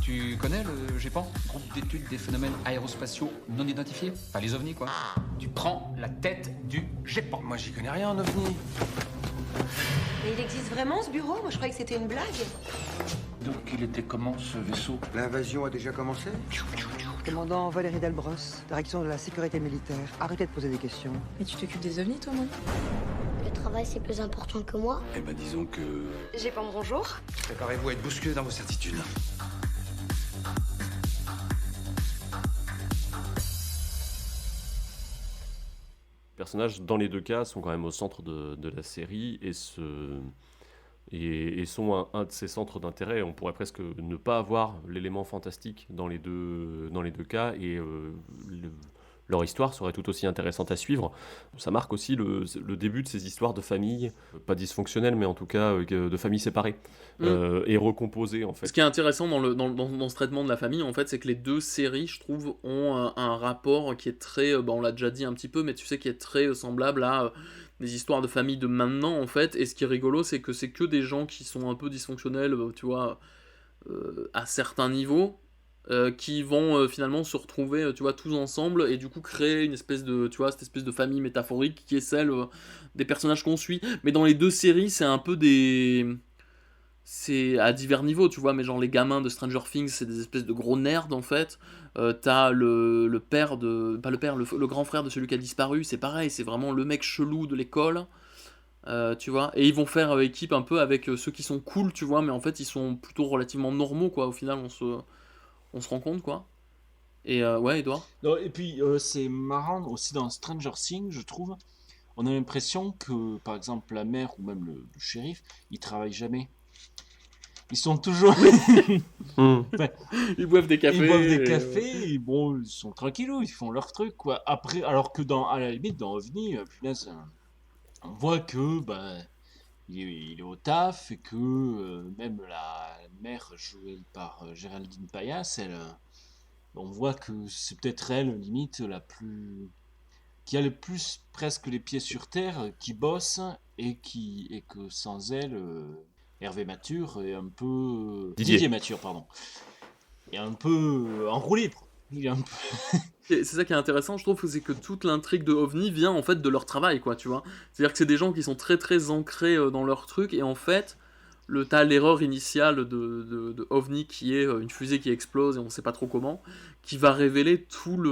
Tu connais le GEPAN, groupe d'études des phénomènes aérospatiaux non identifiés? Enfin les ovnis quoi. Tu prends la tête du GEPAN. Moi j'y connais rien en ovni. Mais il existe vraiment ce bureau? Moi je croyais que c'était une blague. Donc il était comment ce vaisseau? L'invasion a déjà commencé? Commandant Valérie Delbros, direction de la sécurité militaire. Arrêtez de poser des questions. Mais tu t'occupes des ovnis toi, moi? Le travail, c'est plus important que moi. Eh ben disons que... J'ai pas mon bonjour. Préparez-vous à être bousculé dans vos certitudes. Les personnages, dans les deux cas, sont quand même au centre de la série et sont un de ses centres d'intérêt. On pourrait presque ne pas avoir l'élément fantastique dans les deux cas et leur histoire serait tout aussi intéressante à suivre. Ça marque aussi le début de ces histoires de famille, pas dysfonctionnelles, mais en tout cas de familles séparées et recomposées en fait. Ce qui est intéressant dans ce traitement de la famille, en fait, c'est que les deux séries, je trouve, ont un rapport qui est très, on l'a déjà dit un petit peu, mais tu sais, qui est très semblable à des histoires de famille de maintenant, en fait. Et ce qui est rigolo, c'est que des gens qui sont un peu dysfonctionnels, tu vois, à certains niveaux, qui vont finalement se retrouver, tu vois, tous ensemble et du coup créer une espèce de, tu vois, cette espèce de famille métaphorique qui est celle des personnages qu'on suit. Mais dans les deux séries, c'est un peu c'est à divers niveaux, tu vois, mais genre les gamins de Stranger Things, c'est des espèces de gros nerds en fait. T'as le père le grand frère de celui qui a disparu, c'est pareil, c'est vraiment le mec chelou de l'école. Tu vois, et ils vont faire équipe un peu avec ceux qui sont cool, tu vois, mais en fait ils sont plutôt relativement normaux, quoi. Au final, on se rend compte, quoi. Et ouais, Edouard. Non, et puis c'est marrant aussi dans Stranger Things, je trouve. On a l'impression que, par exemple, la mère ou même le shérif, ils travaillent jamais. Ils sont toujours. Enfin, ils boivent des cafés. Ils boivent des cafés, et bon, ils sont tranquillous, ils font leur truc, quoi. Après, alors que à la limite, dans OVNI, punaise, on voit que il est au taf et que même la mère jouée par Géraldine Payas, on voit que c'est peut-être elle, limite, qui a le plus presque les pieds sur terre, qui bosse et que sans elle, Hervé Mature est un peu... Didier Mature, pardon. Est un peu en roue libre. Il est un peu... C'est ça qui est intéressant, je trouve, c'est que toute l'intrigue de OVNI vient en fait de leur travail, quoi, tu vois. C'est-à-dire que c'est des gens qui sont très très ancrés dans leur truc, et en fait, t'as l'erreur initiale de OVNI qui est une fusée qui explose et on sait pas trop comment, qui va révéler tout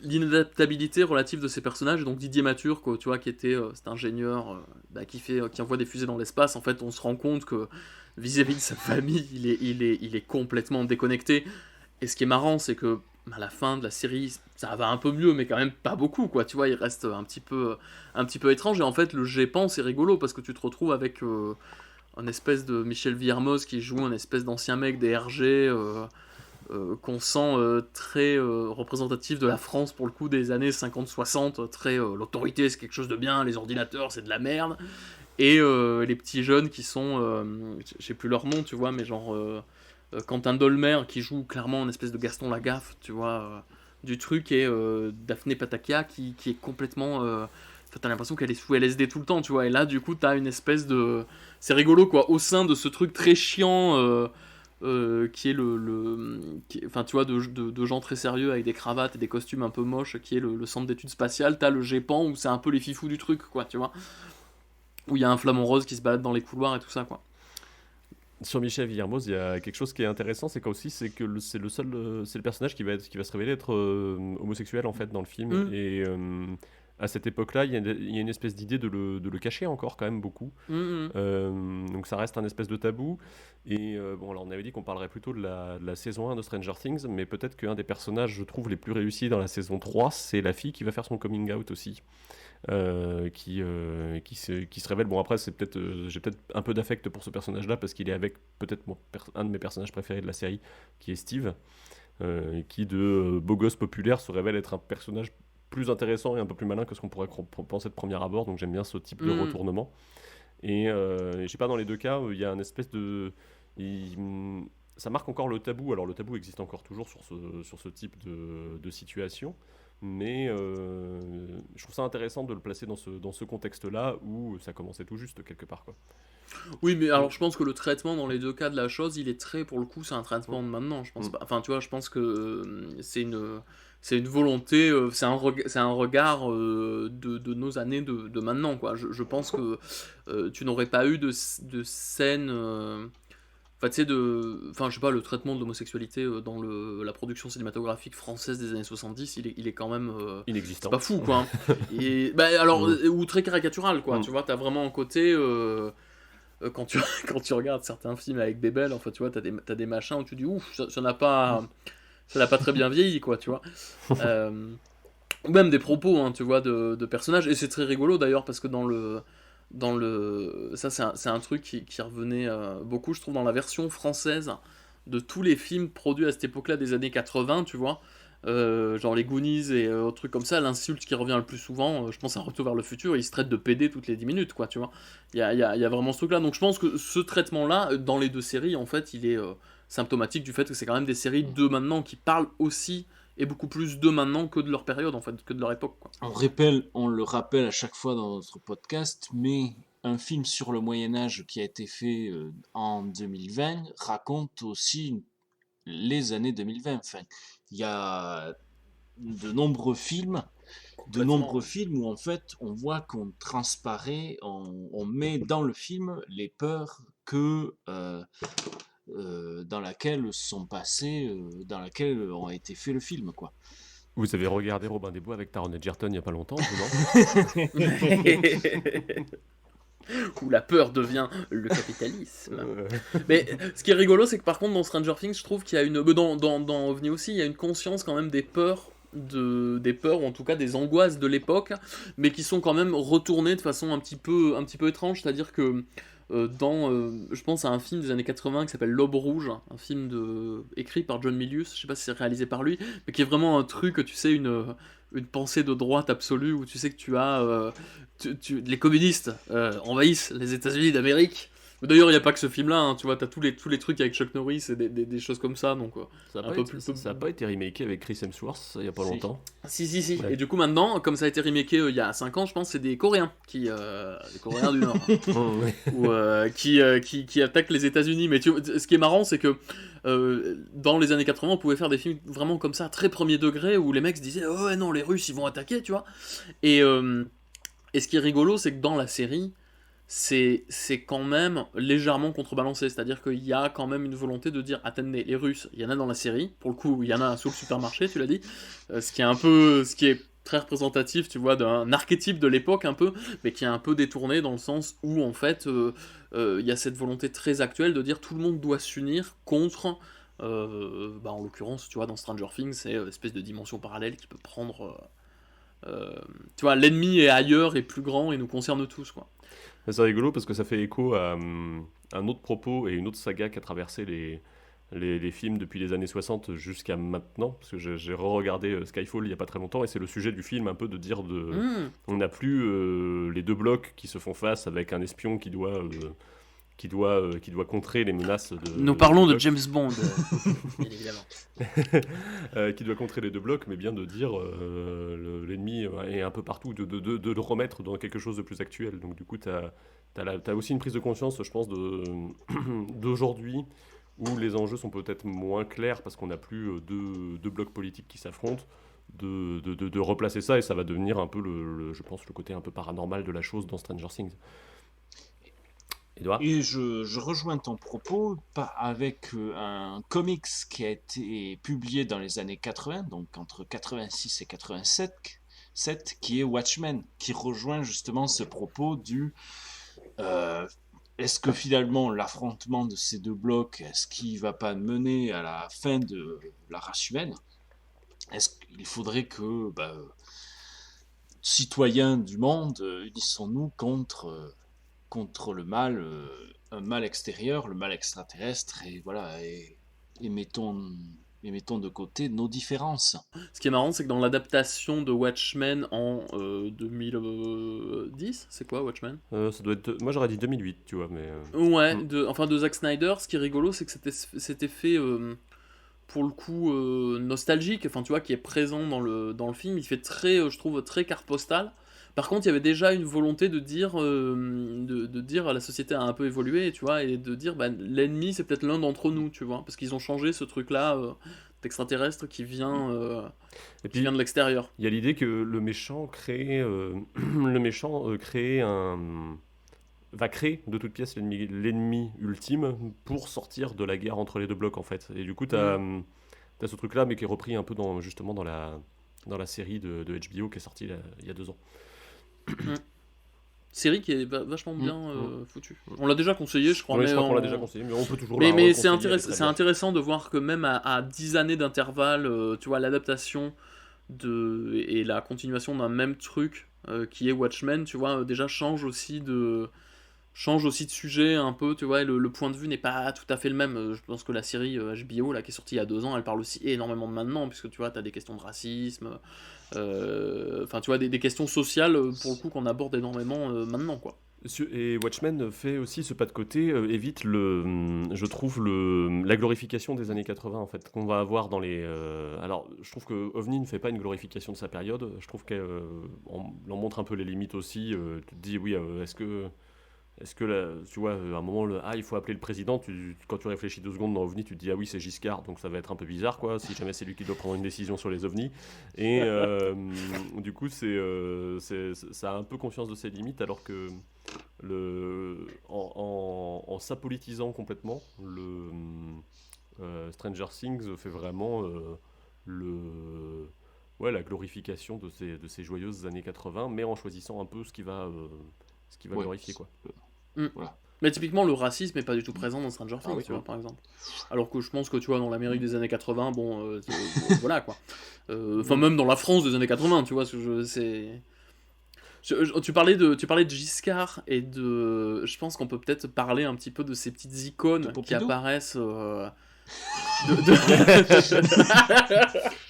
l'inadaptabilité relative de ces personnages. Donc Didier Mature, quoi, tu vois, qui était cet ingénieur qui envoie des fusées dans l'espace, en fait, on se rend compte que vis-à-vis de sa famille, il est complètement déconnecté. Et ce qui est marrant, c'est que à la fin de la série, ça va un peu mieux, mais quand même pas beaucoup, quoi. Tu vois, il reste un petit peu étrange. Et en fait, le GEPAN, c'est rigolo parce que tu te retrouves avec un espèce de Michel Villermoz qui joue un espèce d'ancien mec des RG qu'on sent très représentatif de la France pour le coup des années 50-60. Très l'autorité, c'est quelque chose de bien, les ordinateurs, c'est de la merde. Et les petits jeunes qui sont, je sais plus leur nom, tu vois, mais genre Quentin Dolmer qui joue clairement une espèce de Gaston Lagaffe, tu vois, du truc, et Daphné Patakia qui est complètement... t'as l'impression qu'elle est sous LSD tout le temps, tu vois, et là du coup t'as une espèce de... C'est rigolo quoi, au sein de ce truc très chiant qui est enfin tu vois, de gens très sérieux avec des cravates et des costumes un peu moches, qui est le centre d'études spatiales, t'as le GEPAN où c'est un peu les fifous du truc quoi, tu vois, où il y a un flamant rose qui se balade dans les couloirs et tout ça quoi. Sur Michel Villermoz, il y a quelque chose qui est intéressant, c'est qu'aussi c'est que c'est le personnage qui va se révéler être homosexuel en fait dans le film, et à cette époque-là, il y a une espèce d'idée de le cacher encore quand même beaucoup. Donc ça reste un espèce de tabou. Et bon, alors on avait dit qu'on parlerait plutôt de la saison 1 de Stranger Things, mais peut-être qu'un des personnages, je trouve, les plus réussis dans la saison 3, c'est la fille qui va faire son coming out aussi. Qui se révèle. Bon, après, j'ai peut-être un peu d'affect pour ce personnage-là, parce qu'il est avec peut-être un de mes personnages préférés de la série, qui est Steve, qui de beau gosse populaire se révèle être un personnage plus intéressant et un peu plus malin que ce qu'on pourrait penser de premier abord, donc j'aime bien ce type de retournement. Et je sais pas, dans les deux cas, il y a une espèce de... ça marque encore le tabou. Alors le tabou existe encore toujours sur ce type de situation, mais je trouve ça intéressant de le placer dans ce contexte-là où ça commençait tout juste quelque part, quoi. Oui, mais alors je pense que le traitement dans les deux cas de la chose, il est très, pour le coup, c'est un traitement de maintenant, je pense pas. Enfin, tu vois, je pense que c'est une volonté, c'est un regard de nos années de maintenant, quoi. Je pense que tu n'aurais pas eu de scène... Enfin, tu sais, je sais pas, le traitement de l'homosexualité dans la production cinématographique française des années 70, il est quand même... inexistant. C'est pas fou, quoi. Et, alors, ou très caricatural, quoi. Tu vois, t'as vraiment un côté... quand tu regardes certains films avec Bébel, enfin, tu vois, t'as des machins où tu dis, ouf, ça n'a pas très bien vieilli, quoi, tu vois. Ou même des propos, hein, tu vois, de personnages. Et c'est très rigolo, d'ailleurs, parce que ça c'est un truc qui revenait beaucoup, je trouve, dans la version française de tous les films produits à cette époque-là des années 80, tu vois, genre les Goonies et autres trucs comme ça. L'insulte qui revient le plus souvent, je pense à Retour vers le futur, ils se traitent de PD toutes les 10 minutes, quoi, tu vois. Il y a vraiment ce truc-là. Donc je pense que ce traitement-là, dans les deux séries, en fait, il est symptomatique du fait que c'est quand même des séries de maintenant qui parlent aussi et beaucoup plus de maintenant que de leur période, en fait, que de leur époque, quoi. On le rappelle à chaque fois dans notre podcast, mais un film sur le Moyen-Âge qui a été fait en 2020 raconte aussi les années 2020. Enfin, il y a de nombreux films où en fait on voit qu'on transparaît, on met dans le film les peurs que dans laquelle sont passées, dans laquelle ont été fait le film, quoi. Vous avez regardé Robin des Bois avec Taron Egerton il n'y a pas longtemps, non? Où la peur devient le capitalisme. Mais ce qui est rigolo, c'est que par contre dans Stranger Things, je trouve qu'il y a une... dans OVNI aussi, il y a une conscience quand même des peurs, ou en tout cas des angoisses de l'époque, mais qui sont quand même retournées de façon un petit peu étrange, c'est-à-dire que je pense à un film des années 80 qui s'appelle L'Aube Rouge, un film écrit par John Milius, je sais pas si c'est réalisé par lui, mais qui est vraiment un truc, tu sais, une pensée de droite absolue, où tu sais que tu as les communistes envahissent les États-Unis d'Amérique. D'ailleurs, il n'y a pas que ce film-là, hein, tu vois, t'as tous les trucs avec Chuck Norris et des choses comme ça, donc ça n'a pas été remaké avec Chris Hemsworth il n'y a pas longtemps. Si. Ouais. Et du coup, maintenant, comme ça a été remaké il y a 5 ans, je pense, c'est des Coréens des Coréens du Nord, qui attaquent les États-Unis. Mais ce qui est marrant, c'est que dans les années 80, on pouvait faire des films vraiment comme ça, très premier degré, où les mecs se disaient, oh ouais, non, les Russes, ils vont attaquer, tu vois. Et ce qui est rigolo, c'est que dans la série, c'est quand même légèrement contrebalancé, c'est-à-dire qu'il y a quand même une volonté de dire, attendez, les Russes, il y en a dans la série, pour le coup, il y en a sous le supermarché, tu l'as dit, ce qui est très représentatif, tu vois, d'un archétype de l'époque un peu, mais qui est un peu détourné dans le sens où en fait il y a cette volonté très actuelle de dire tout le monde doit s'unir contre, en l'occurrence, tu vois, dans Stranger Things, c'est une espèce de dimension parallèle qui peut prendre, tu vois, l'ennemi est ailleurs et plus grand et nous concerne tous, quoi. C'est rigolo parce que ça fait écho à un autre propos et une autre saga qui a traversé les films depuis les années 60 jusqu'à maintenant, parce que j'ai re-regardé Skyfall il n'y a pas très longtemps, et c'est le sujet du film un peu de dire on n'a plus les deux blocs qui se font face avec un espion qui doit contrer les menaces de... Nous parlons de James Bond, bien évidemment. Qui doit contrer les deux blocs, mais bien de dire l'ennemi est un peu partout, de le remettre dans quelque chose de plus actuel. Donc du coup, t'as aussi une prise de conscience, je pense, d'aujourd'hui, où les enjeux sont peut-être moins clairs parce qu'on n'a plus deux blocs politiques qui s'affrontent, de replacer ça, et ça va devenir un peu, je pense, le côté un peu paranormal de la chose dans Stranger Things. Edouard ? Et je rejoins ton propos avec un comics qui a été publié dans les années 80, donc entre 86 et 87, qui est Watchmen, qui rejoint justement ce propos du... est-ce que finalement l'affrontement de ces deux blocs, est-ce qu'il ne va pas mener à la fin de la race humaine ? Est-ce qu'il faudrait que, citoyens du monde, unissons-nous contre le mal, un mal extérieur, le mal extraterrestre, et voilà, et mettons de côté nos différences. Ce qui est marrant, c'est que dans l'adaptation de Watchmen en 2010, c'est quoi Watchmen ? Ça doit être... Moi j'aurais dit 2008, tu vois, mais... Ouais, de Zack Snyder, ce qui est rigolo, c'est que c'était fait, pour le coup, nostalgique, enfin tu vois, qui est présent dans le film, il fait très, je trouve, très carte postale. Par contre, il y avait déjà une volonté de dire, la société a un peu évolué, tu vois, et de dire, l'ennemi, c'est peut-être l'un d'entre nous, tu vois, parce qu'ils ont changé ce truc-là d'extraterrestre qui vient, vient de l'extérieur. Il y a l'idée que le méchant va créer de toute pièce l'ennemi ultime pour sortir de la guerre entre les deux blocs, en fait. Et du coup, t'as ce truc-là, mais qui est repris un peu justement dans la série de HBO qui est sortie il y a 2 ans. Série qui est vachement bien foutue. On l'a déjà conseillé, je crois. Oui, je crois qu'on l'a déjà conseillé, mais on peut toujours la conseiller. Mais c'est intéressant de voir que même à 10 années d'intervalle, tu vois, l'adaptation et la continuation d'un même truc qui est Watchmen, tu vois, déjà change aussi de sujet un peu, tu vois, et le point de vue n'est pas tout à fait le même. Je pense que la série HBO, là, qui est sortie il y a 2 ans, elle parle aussi énormément de maintenant, puisque tu vois, t'as des questions de racisme, enfin, tu vois, des questions sociales, pour le coup, qu'on aborde énormément maintenant, quoi. Et Watchmen fait aussi ce pas de côté, évite je trouve la glorification des années 80, en fait, qu'on va avoir dans les... Alors, je trouve que OVNI ne fait pas une glorification de sa période, je trouve qu'elle en montre un peu les limites aussi. Tu te dis, oui, est-ce que là, tu vois, à un moment, il faut appeler le président, quand tu réfléchis 2 secondes dans OVNI, tu te dis, ah oui, c'est Giscard, donc ça va être un peu bizarre, quoi, si jamais c'est lui qui doit prendre une décision sur les OVNI. Et du coup, ça a un peu conscience de ses limites, alors que en s'apolitisant complètement, Stranger Things fait vraiment la glorification de ces joyeuses années 80, mais en choisissant un peu ce qui va glorifier, quoi. Voilà. Mais typiquement, le racisme n'est pas du tout présent dans Stranger Things, tu vois, par exemple. Alors que je pense que, tu vois, dans l'Amérique des années 80, voilà, quoi. Enfin, même dans la France des années 80, tu vois, tu parlais de Giscard et de... Je pense qu'on peut peut-être parler un petit peu de ces petites icônes qui apparaissent... On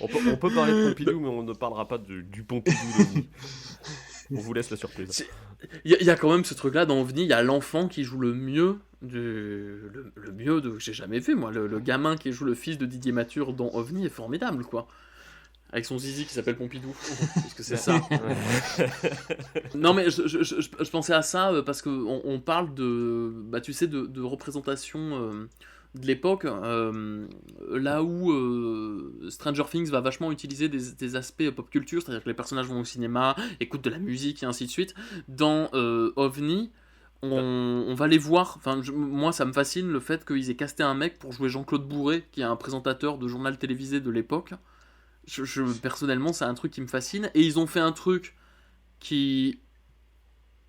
peut parler de Pompidou, mais on ne parlera pas du Pompidou d'OVNI. On vous laisse la surprise. Il y a quand même ce truc-là dans OVNI, il y a l'enfant qui joue le mieux que j'ai jamais vu, moi. Le gamin qui joue le fils de Didier Mathur dans OVNI est formidable, quoi. Avec son zizi qui s'appelle Pompidou. Parce que c'est ça. Non, mais je pensais à ça parce qu'on parle tu sais, de représentation... de l'époque, là où Stranger Things va vachement utiliser des aspects pop culture, c'est-à-dire que les personnages vont au cinéma, écoutent de la musique et ainsi de suite. Dans OVNI, on va les voir. Enfin, moi, ça me fascine le fait qu'ils aient casté un mec pour jouer Jean-Claude Bourré, qui est un présentateur de journal télévisé de l'époque. Personnellement, c'est un truc qui me fascine. Et ils ont fait un truc qui...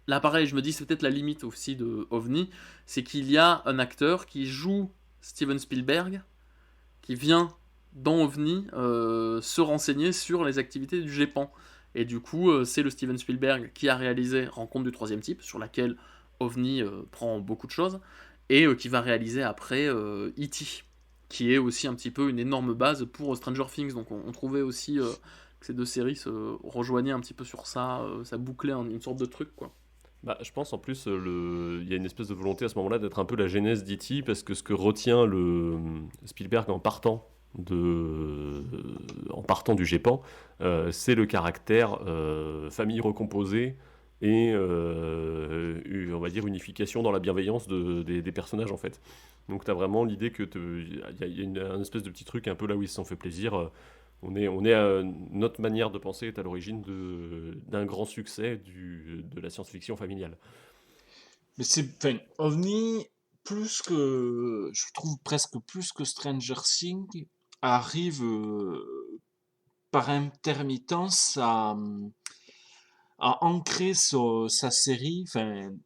Là, pareil, je me dis, c'est peut-être la limite aussi de OVNI. C'est qu'il y a un acteur qui joue Steven Spielberg, qui vient dans OVNI se renseigner sur les activités du GEPAN. Et du coup, c'est le Steven Spielberg qui a réalisé Rencontre du troisième type, sur laquelle OVNI prend beaucoup de choses, et qui va réaliser après E.T., qui est aussi un petit peu une énorme base pour Stranger Things. Donc on trouvait aussi que ces deux séries se rejoignaient un petit peu sur ça, ça bouclait une sorte de truc, quoi. Bah, je pense en plus, il y a une espèce de volonté à ce moment-là d'être un peu la genèse d'E.T., parce que ce que retient le Spielberg en partant du GEPAN, c'est le caractère famille recomposée et on va dire unification dans la bienveillance des personnages en fait. Donc tu as vraiment l'idée que y a une espèce de petit truc un peu là où ils se sont fait plaisir. Notre manière de penser est à l'origine d'un grand succès de la science-fiction familiale. Mais OVNI, je trouve presque plus que Stranger Things, arrive par intermittence à ancrer sa série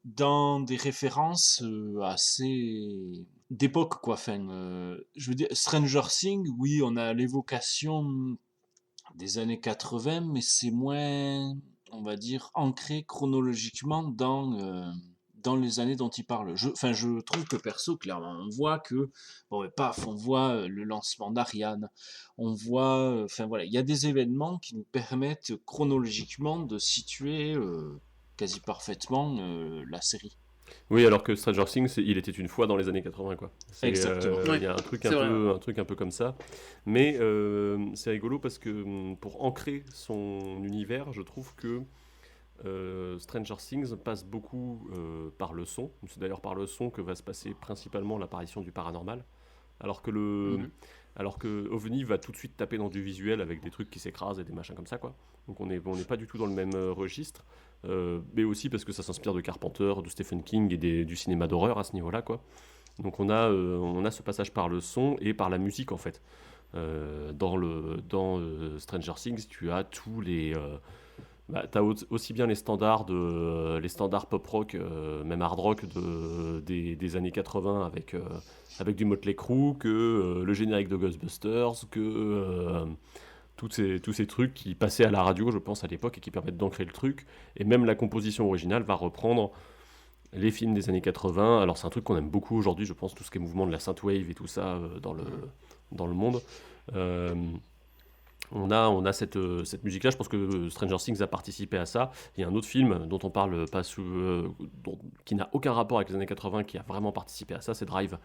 dans des références assez d'époque, quoi. Je veux dire, Stranger Things, oui, on a l'évocation des années 80, mais c'est moins, on va dire, ancré chronologiquement dans les années dont il parle. Je trouve que perso, clairement, on voit que, on voit le lancement d'Ariane, on voit, il y a des événements qui nous permettent chronologiquement de situer quasi parfaitement la série. Oui, alors que Stranger Things, il était une fois dans les années 80, quoi. Exactement. Il y a un truc un peu comme ça. Mais c'est rigolo parce que pour ancrer son univers, je trouve que Stranger Things passe beaucoup par le son. C'est d'ailleurs par le son que va se passer principalement l'apparition du paranormal. Alors que OVNI va tout de suite taper dans du visuel avec des trucs qui s'écrasent et des machins comme ça, quoi. Donc on n'est pas du tout dans le même registre. Mais aussi parce que ça s'inspire de Carpenter, de Stephen King et du cinéma d'horreur à ce niveau-là, quoi. Donc on a ce passage par le son et par la musique, en fait. Dans Stranger Things, tu as tous les... t'as aussi bien les standards pop-rock, même hard rock des années 80 avec du Motley Crue, que le générique de Ghostbusters, que tous ces trucs qui passaient à la radio, je pense, à l'époque, et qui permettent d'ancrer le truc. Et même la composition originale va reprendre les films des années 80. Alors c'est un truc qu'on aime beaucoup aujourd'hui, je pense, tout ce qui est mouvement de la synthwave et tout ça dans le monde. On a cette musique-là, je pense que Stranger Things a participé à ça. Il y a un autre film dont on parle qui n'a aucun rapport avec les années 80, qui a vraiment participé à ça, c'est Drive,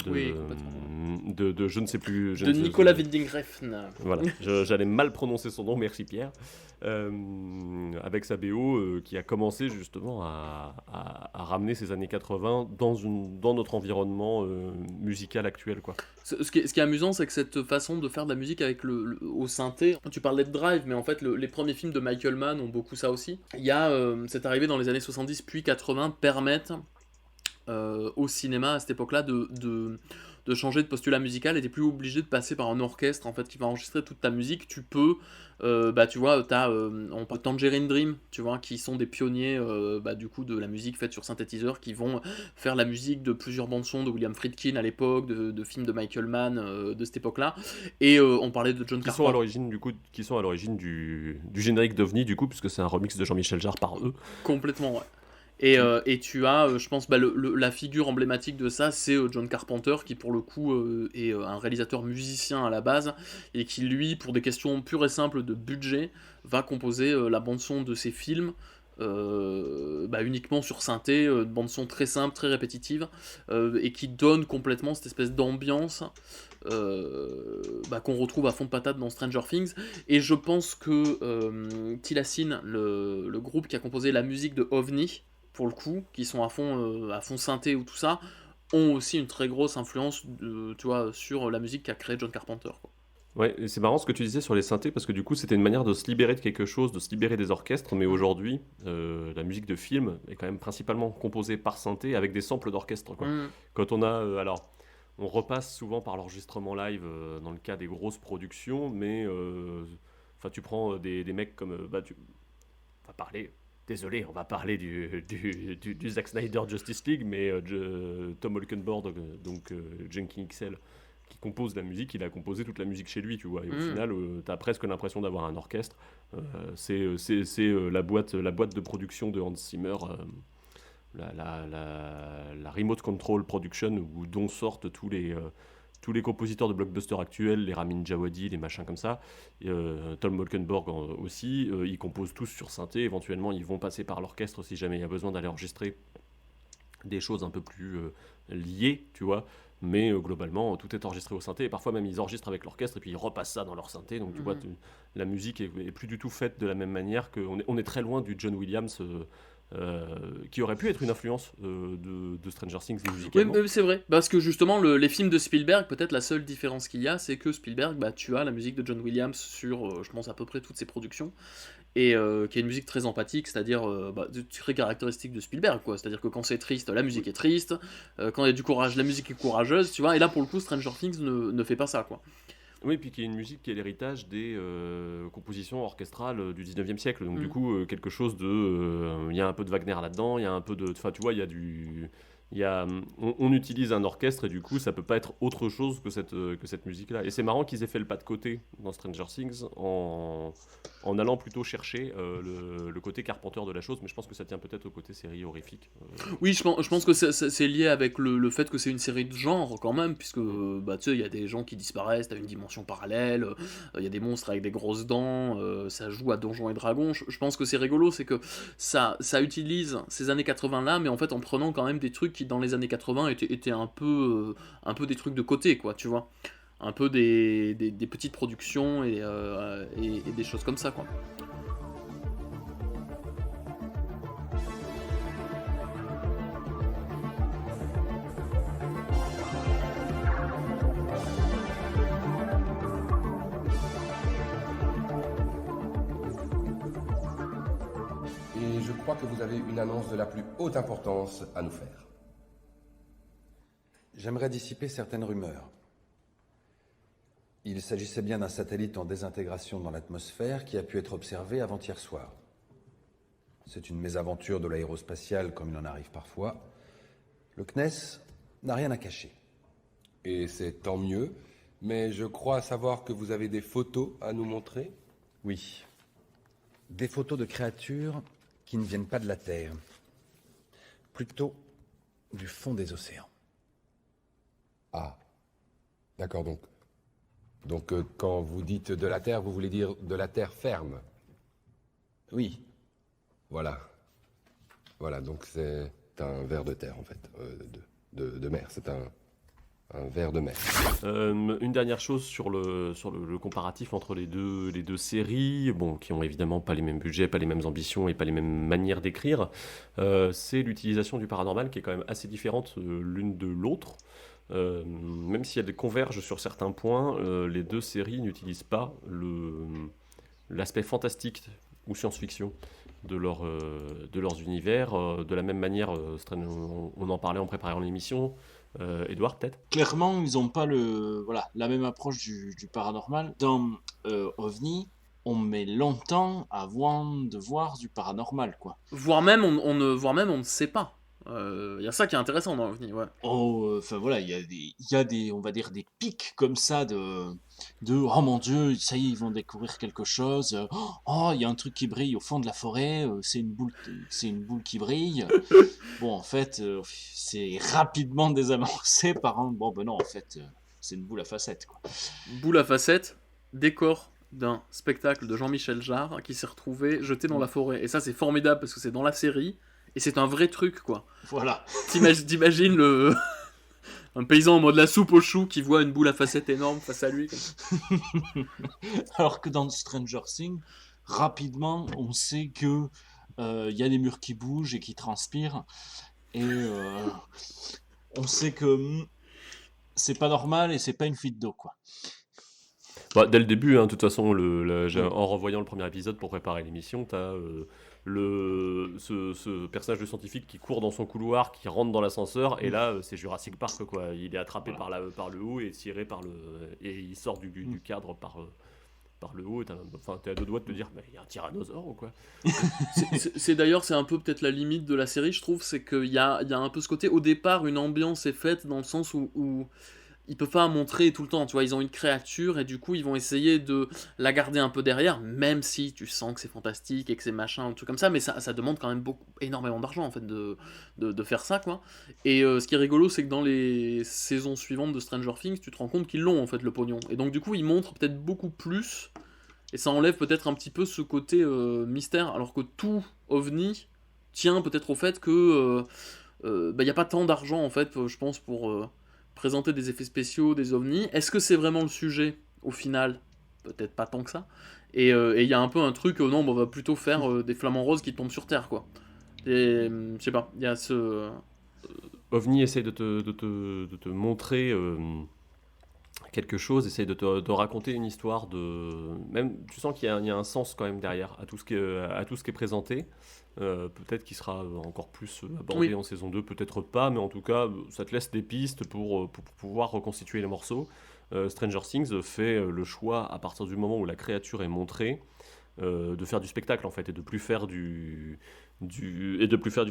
de je ne sais plus... de Nicolas Winding Refn. Voilà, j'allais mal prononcer son nom, merci Pierre. Avec sa BO qui a commencé justement à ramener ces années 80 dans notre environnement musical actuel, quoi. Ce qui est amusant, c'est que cette façon de faire de la musique avec au synthé, tu parlais de Drive, mais en fait les premiers films de Michael Mann ont beaucoup ça aussi. Il y a cette arrivée dans les années 70 puis 80 permettent au cinéma à cette époque-là de changer de postulat musical, et t'es plus obligé de passer par un orchestre en fait qui va enregistrer toute ta musique. Tu peux, tu vois, on parle de Tangerine Dream, tu vois, qui sont des pionniers du coup de la musique faite sur synthétiseur, qui vont faire la musique de plusieurs bandes son de William Friedkin à l'époque, de films de Michael Mann de cette époque-là. Et on parlait de John Carpenter. Qui sont à l'origine du générique d'OVNI, du coup, puisque c'est un remix de Jean-Michel Jarre par eux. Complètement, ouais. Et tu as, je pense, la figure emblématique de ça, c'est John Carpenter, qui pour le coup est un réalisateur musicien à la base, et qui lui, pour des questions pures et simples de budget, va composer la bande-son de ses films, uniquement sur synthé, bande-son très simple, très répétitive, et qui donne complètement cette espèce d'ambiance qu'on retrouve à fond de patate dans Stranger Things. Et je pense que Tilassine, le groupe qui a composé la musique de OVNI, pour le coup, qui sont à fond synthé ou tout ça, ont aussi une très grosse influence sur la musique qu'a créée John Carpenter, quoi. Ouais, et c'est marrant ce que tu disais sur les synthés, parce que du coup c'était une manière de se libérer de quelque chose, de se libérer des orchestres, mais aujourd'hui la musique de film est quand même principalement composée par synthé avec des samples d'orchestre, quoi. Quand on a on repasse souvent par l'enregistrement live dans le cas des grosses productions, mais tu prends des mecs comme on va parler. Désolé, on va parler du Zack Snyder Justice League, mais Tom Holkenborg, Junkie XL, qui compose la musique, il a composé toute la musique chez lui, tu vois. Et au final, t'as presque l'impression d'avoir un orchestre. C'est la boîte de production de Hans Zimmer, la Remote Control Production, dont sortent tous les compositeurs de blockbusters actuels, les Ramin Djawadi, les machins comme ça, Tom Holkenborg aussi, ils composent tous sur synthé, éventuellement ils vont passer par l'orchestre si jamais il y a besoin d'aller enregistrer des choses un peu plus liées, tu vois, mais globalement tout est enregistré au synthé, et parfois même ils enregistrent avec l'orchestre et puis ils repassent ça dans leur synthé, donc tu vois, la musique est plus du tout faite de la même manière, on est très loin du John Williams qui aurait pu être une influence de Stranger Things musicalement. Oui, c'est vrai, parce que justement les films de Spielberg, peut-être la seule différence qu'il y a, c'est que Spielberg, tu as la musique de John Williams sur, je pense, à peu près toutes ses productions, et qui est une musique très empathique, c'est-à-dire très caractéristique de Spielberg, quoi. C'est-à-dire que quand c'est triste, la musique est triste, quand il y a du courage, la musique est courageuse, tu vois, et là pour le coup Stranger Things ne fait pas ça, quoi. Oui, puis qui est une musique qui est l'héritage des compositions orchestrales du 19e siècle. Donc du coup, quelque chose de... Il y a un peu de Wagner là-dedans, il y a un peu de... Enfin, tu vois, il y a du... On utilise un orchestre et du coup ça peut pas être autre chose que cette musique-là. Et c'est marrant qu'ils aient fait le pas de côté dans Stranger Things en allant plutôt chercher le côté Carpenter de la chose, mais je pense que ça tient peut-être au côté série horrifique. Oui, je pense que c'est lié avec le fait que c'est une série de genre quand même, puisque tu sais, il y a des gens qui disparaissent, t'as une dimension parallèle, il y a des monstres avec des grosses dents, ça joue à Donjons et Dragons. Je pense que c'est rigolo, c'est que ça utilise ces années 80 là, mais en fait en prenant quand même des trucs qui dans les années 80 étaient un peu des trucs de côté, quoi, tu vois, un peu des petites productions et des choses comme ça, quoi. Et je crois que vous avez une annonce de la plus haute importance à nous faire. J'aimerais dissiper certaines rumeurs. Il s'agissait bien d'un satellite en désintégration dans l'atmosphère qui a pu être observé avant-hier soir. C'est une mésaventure de l'aérospatiale comme il en arrive parfois. Le CNES n'a rien à cacher. Et c'est tant mieux, mais je crois savoir que vous avez des photos à nous montrer. Oui. Des photos de créatures qui ne viennent pas de la Terre. Plutôt du fond des océans. Ah, d'accord, donc quand vous dites de la Terre, vous voulez dire de la terre ferme? Oui. Voilà, donc c'est un ver de terre en fait, de mer, c'est un ver de mer. Une dernière chose sur le comparatif entre les deux séries, qui ont évidemment pas les mêmes budgets, pas les mêmes ambitions et pas les mêmes manières d'écrire, c'est l'utilisation du paranormal qui est quand même assez différente l'une de l'autre. Même si elles convergent sur certains points, les deux séries n'utilisent pas l'aspect fantastique ou science-fiction de leurs univers. De la même manière, on en parlait en préparant l'émission. Edouard, peut-être ? Clairement, ils n'ont pas la même approche du paranormal. Dans OVNI, on met longtemps avant de voir du paranormal, quoi. Voire même on ne sait pas. Il y a ça qui est intéressant dans l'OVNI, ouais. Enfin voilà, il y a des, on va dire, des pics comme ça de oh mon Dieu, ça y est, ils vont découvrir quelque chose. Oh, il y a un truc qui brille au fond de la forêt, c'est une boule qui brille. Bon, en fait, c'est rapidement désamorcé par un bon ben non, en fait, c'est une boule à facettes, quoi. Boule à facettes, décor d'un spectacle de Jean-Michel Jarre qui s'est retrouvé jeté dans la forêt. Et ça, c'est formidable parce que c'est dans la série. Et c'est un vrai truc, quoi. Voilà. T'imagines un paysan en mode la soupe aux choux qui voit une boule à facettes énorme face à lui. Alors que dans Stranger Things, rapidement, on sait que y a des murs qui bougent et qui transpirent. Et on sait que c'est pas normal et c'est pas une fuite d'eau, quoi. Dès le début, de toute façon, en revoyant le premier épisode pour préparer l'émission, ce personnage de scientifique qui court dans son couloir, qui rentre dans l'ascenseur, et là c'est Jurassic Park quoi. Il est attrapé par le haut et tiré et il sort du cadre par le haut. T'es à deux doigts de te dire, il y a un tyrannosaure ou quoi. C'est d'ailleurs, c'est un peu peut-être la limite de la série, je trouve, c'est qu'il y a un peu ce côté, au départ, une ambiance est faite dans le sens où ils peuvent pas montrer tout le temps, tu vois, ils ont une créature et du coup ils vont essayer de la garder un peu derrière, même si tu sens que c'est fantastique et que c'est machin, un truc comme ça, mais ça demande quand même énormément d'argent en fait de faire ça quoi. Et ce qui est rigolo, c'est que dans les saisons suivantes de Stranger Things, tu te rends compte qu'ils l'ont en fait le pognon, et donc du coup ils montrent peut-être beaucoup plus, et ça enlève peut-être un petit peu ce côté mystère, alors que tout OVNI tient peut-être au fait que y a pas tant d'argent en fait, je pense, pour présenter des effets spéciaux, des ovnis. Est-ce que c'est vraiment le sujet au final? Peut-être pas tant que ça. Et il y a un peu un truc, non, on va plutôt faire des flamants roses qui tombent sur Terre, quoi. Et je sais pas, il y a ce... OVNI essaye de te montrer quelque chose, essaye de raconter une histoire même, tu sens qu'il y a un sens quand même derrière à tout ce qui est présenté. Peut-être qu'il sera encore plus abordé en saison 2, peut-être pas, mais en tout cas ça te laisse des pistes pour pouvoir reconstituer les morceaux. Stranger Things fait le choix, à partir du moment où la créature est montrée, de faire du spectacle en fait, et de plus faire du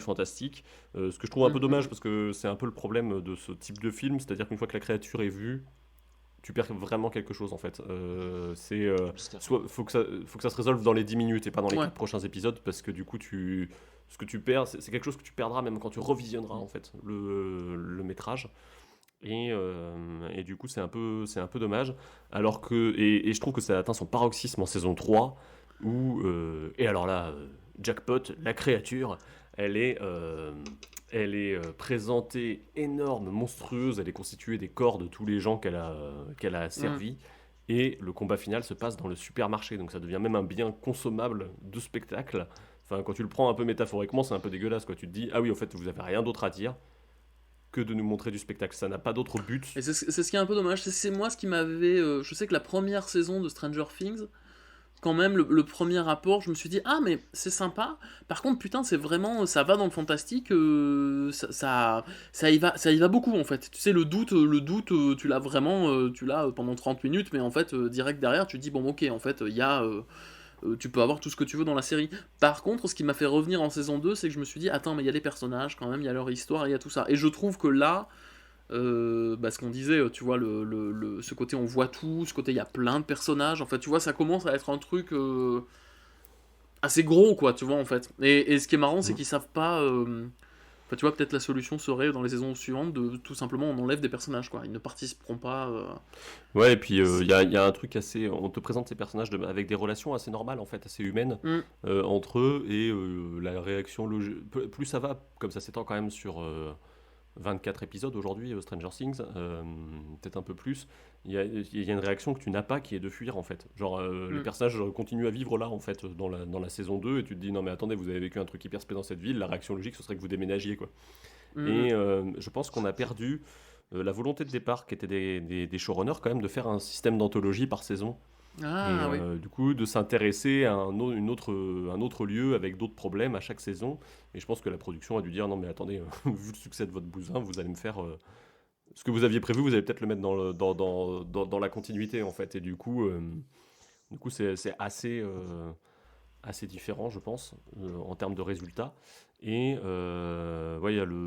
fantastique, ce que je trouve un peu dommage, parce que c'est un peu le problème de ce type de film, c'est-à-dire qu'une fois que la créature est vue, tu perds vraiment quelque chose en fait. Faut que ça se résolve dans les 10 minutes et pas dans les 4 prochains épisodes, parce que du coup ce que tu perds, c'est quelque chose que tu perdras même quand tu revisionneras en fait le métrage. Et du coup c'est un peu dommage, alors que et je trouve que ça atteint son paroxysme en saison 3 où et alors là jackpot, la créature elle est présentée énorme, monstrueuse, elle est constituée des corps de tous les gens qu'elle a servis, et le combat final se passe dans le supermarché, donc ça devient même un bien consommable de spectacle. Enfin, quand tu le prends un peu métaphoriquement, c'est un peu dégueulasse, quoi. Tu te dis, ah oui, en fait, vous avez rien d'autre à dire que de nous montrer du spectacle, ça n'a pas d'autre but. Et c'est ce qui est un peu dommage, c'est moi ce qui m'avait... je sais que la première saison de Stranger Things, quand même, le premier rapport, je me suis dit, ah mais c'est sympa, par contre putain c'est vraiment, ça va dans le fantastique, ça y va beaucoup en fait, tu sais, le doute tu l'as vraiment, tu l'as pendant 30 minutes, mais en fait direct derrière tu te dis, bon ok, en fait il y a... tu peux avoir tout ce que tu veux dans la série. Par contre, ce qui m'a fait revenir en saison 2, c'est que je me suis dit, attends, mais il y a les personnages quand même, il y a leur histoire, il y a tout ça. Et je trouve que là, ce qu'on disait, tu vois, ce côté on voit tout, ce côté il y a plein de personnages, en fait, tu vois, ça commence à être un truc assez gros, quoi, tu vois, en fait. Et ce qui est marrant, c'est qu'ils savent pas... Enfin, tu vois, peut-être la solution serait, dans les saisons suivantes, de tout simplement, on enlève des personnages, quoi. Ils ne participeront pas... Ouais, et puis il y a un truc assez... On te présente ces personnages avec des relations assez normales, en fait, assez humaines, entre eux, et la réaction logique... Plus ça va, comme ça s'étend quand même sur 24 épisodes aujourd'hui, Stranger Things, peut-être un peu plus, il y a une réaction que tu n'as pas, qui est de fuir, en fait. Genre, les personnages continuent à vivre là, en fait, dans la saison 2, et tu te dis, non mais attendez, vous avez vécu un truc hyper spé dans cette ville, la réaction logique, ce serait que vous déménagiez, quoi. Et je pense qu'on a perdu la volonté de départ, qui était des showrunners, quand même, de faire un système d'anthologie par saison. Ah, oui. Du coup, de s'intéresser à un autre lieu avec d'autres problèmes à chaque saison. Et je pense que la production a dû dire, non mais attendez, vu le succès de votre bousin, vous allez me faire... ce que vous aviez prévu, vous allez peut-être le mettre dans la continuité, en fait. Et du coup c'est assez différent, je pense, en termes de résultats. Et il y a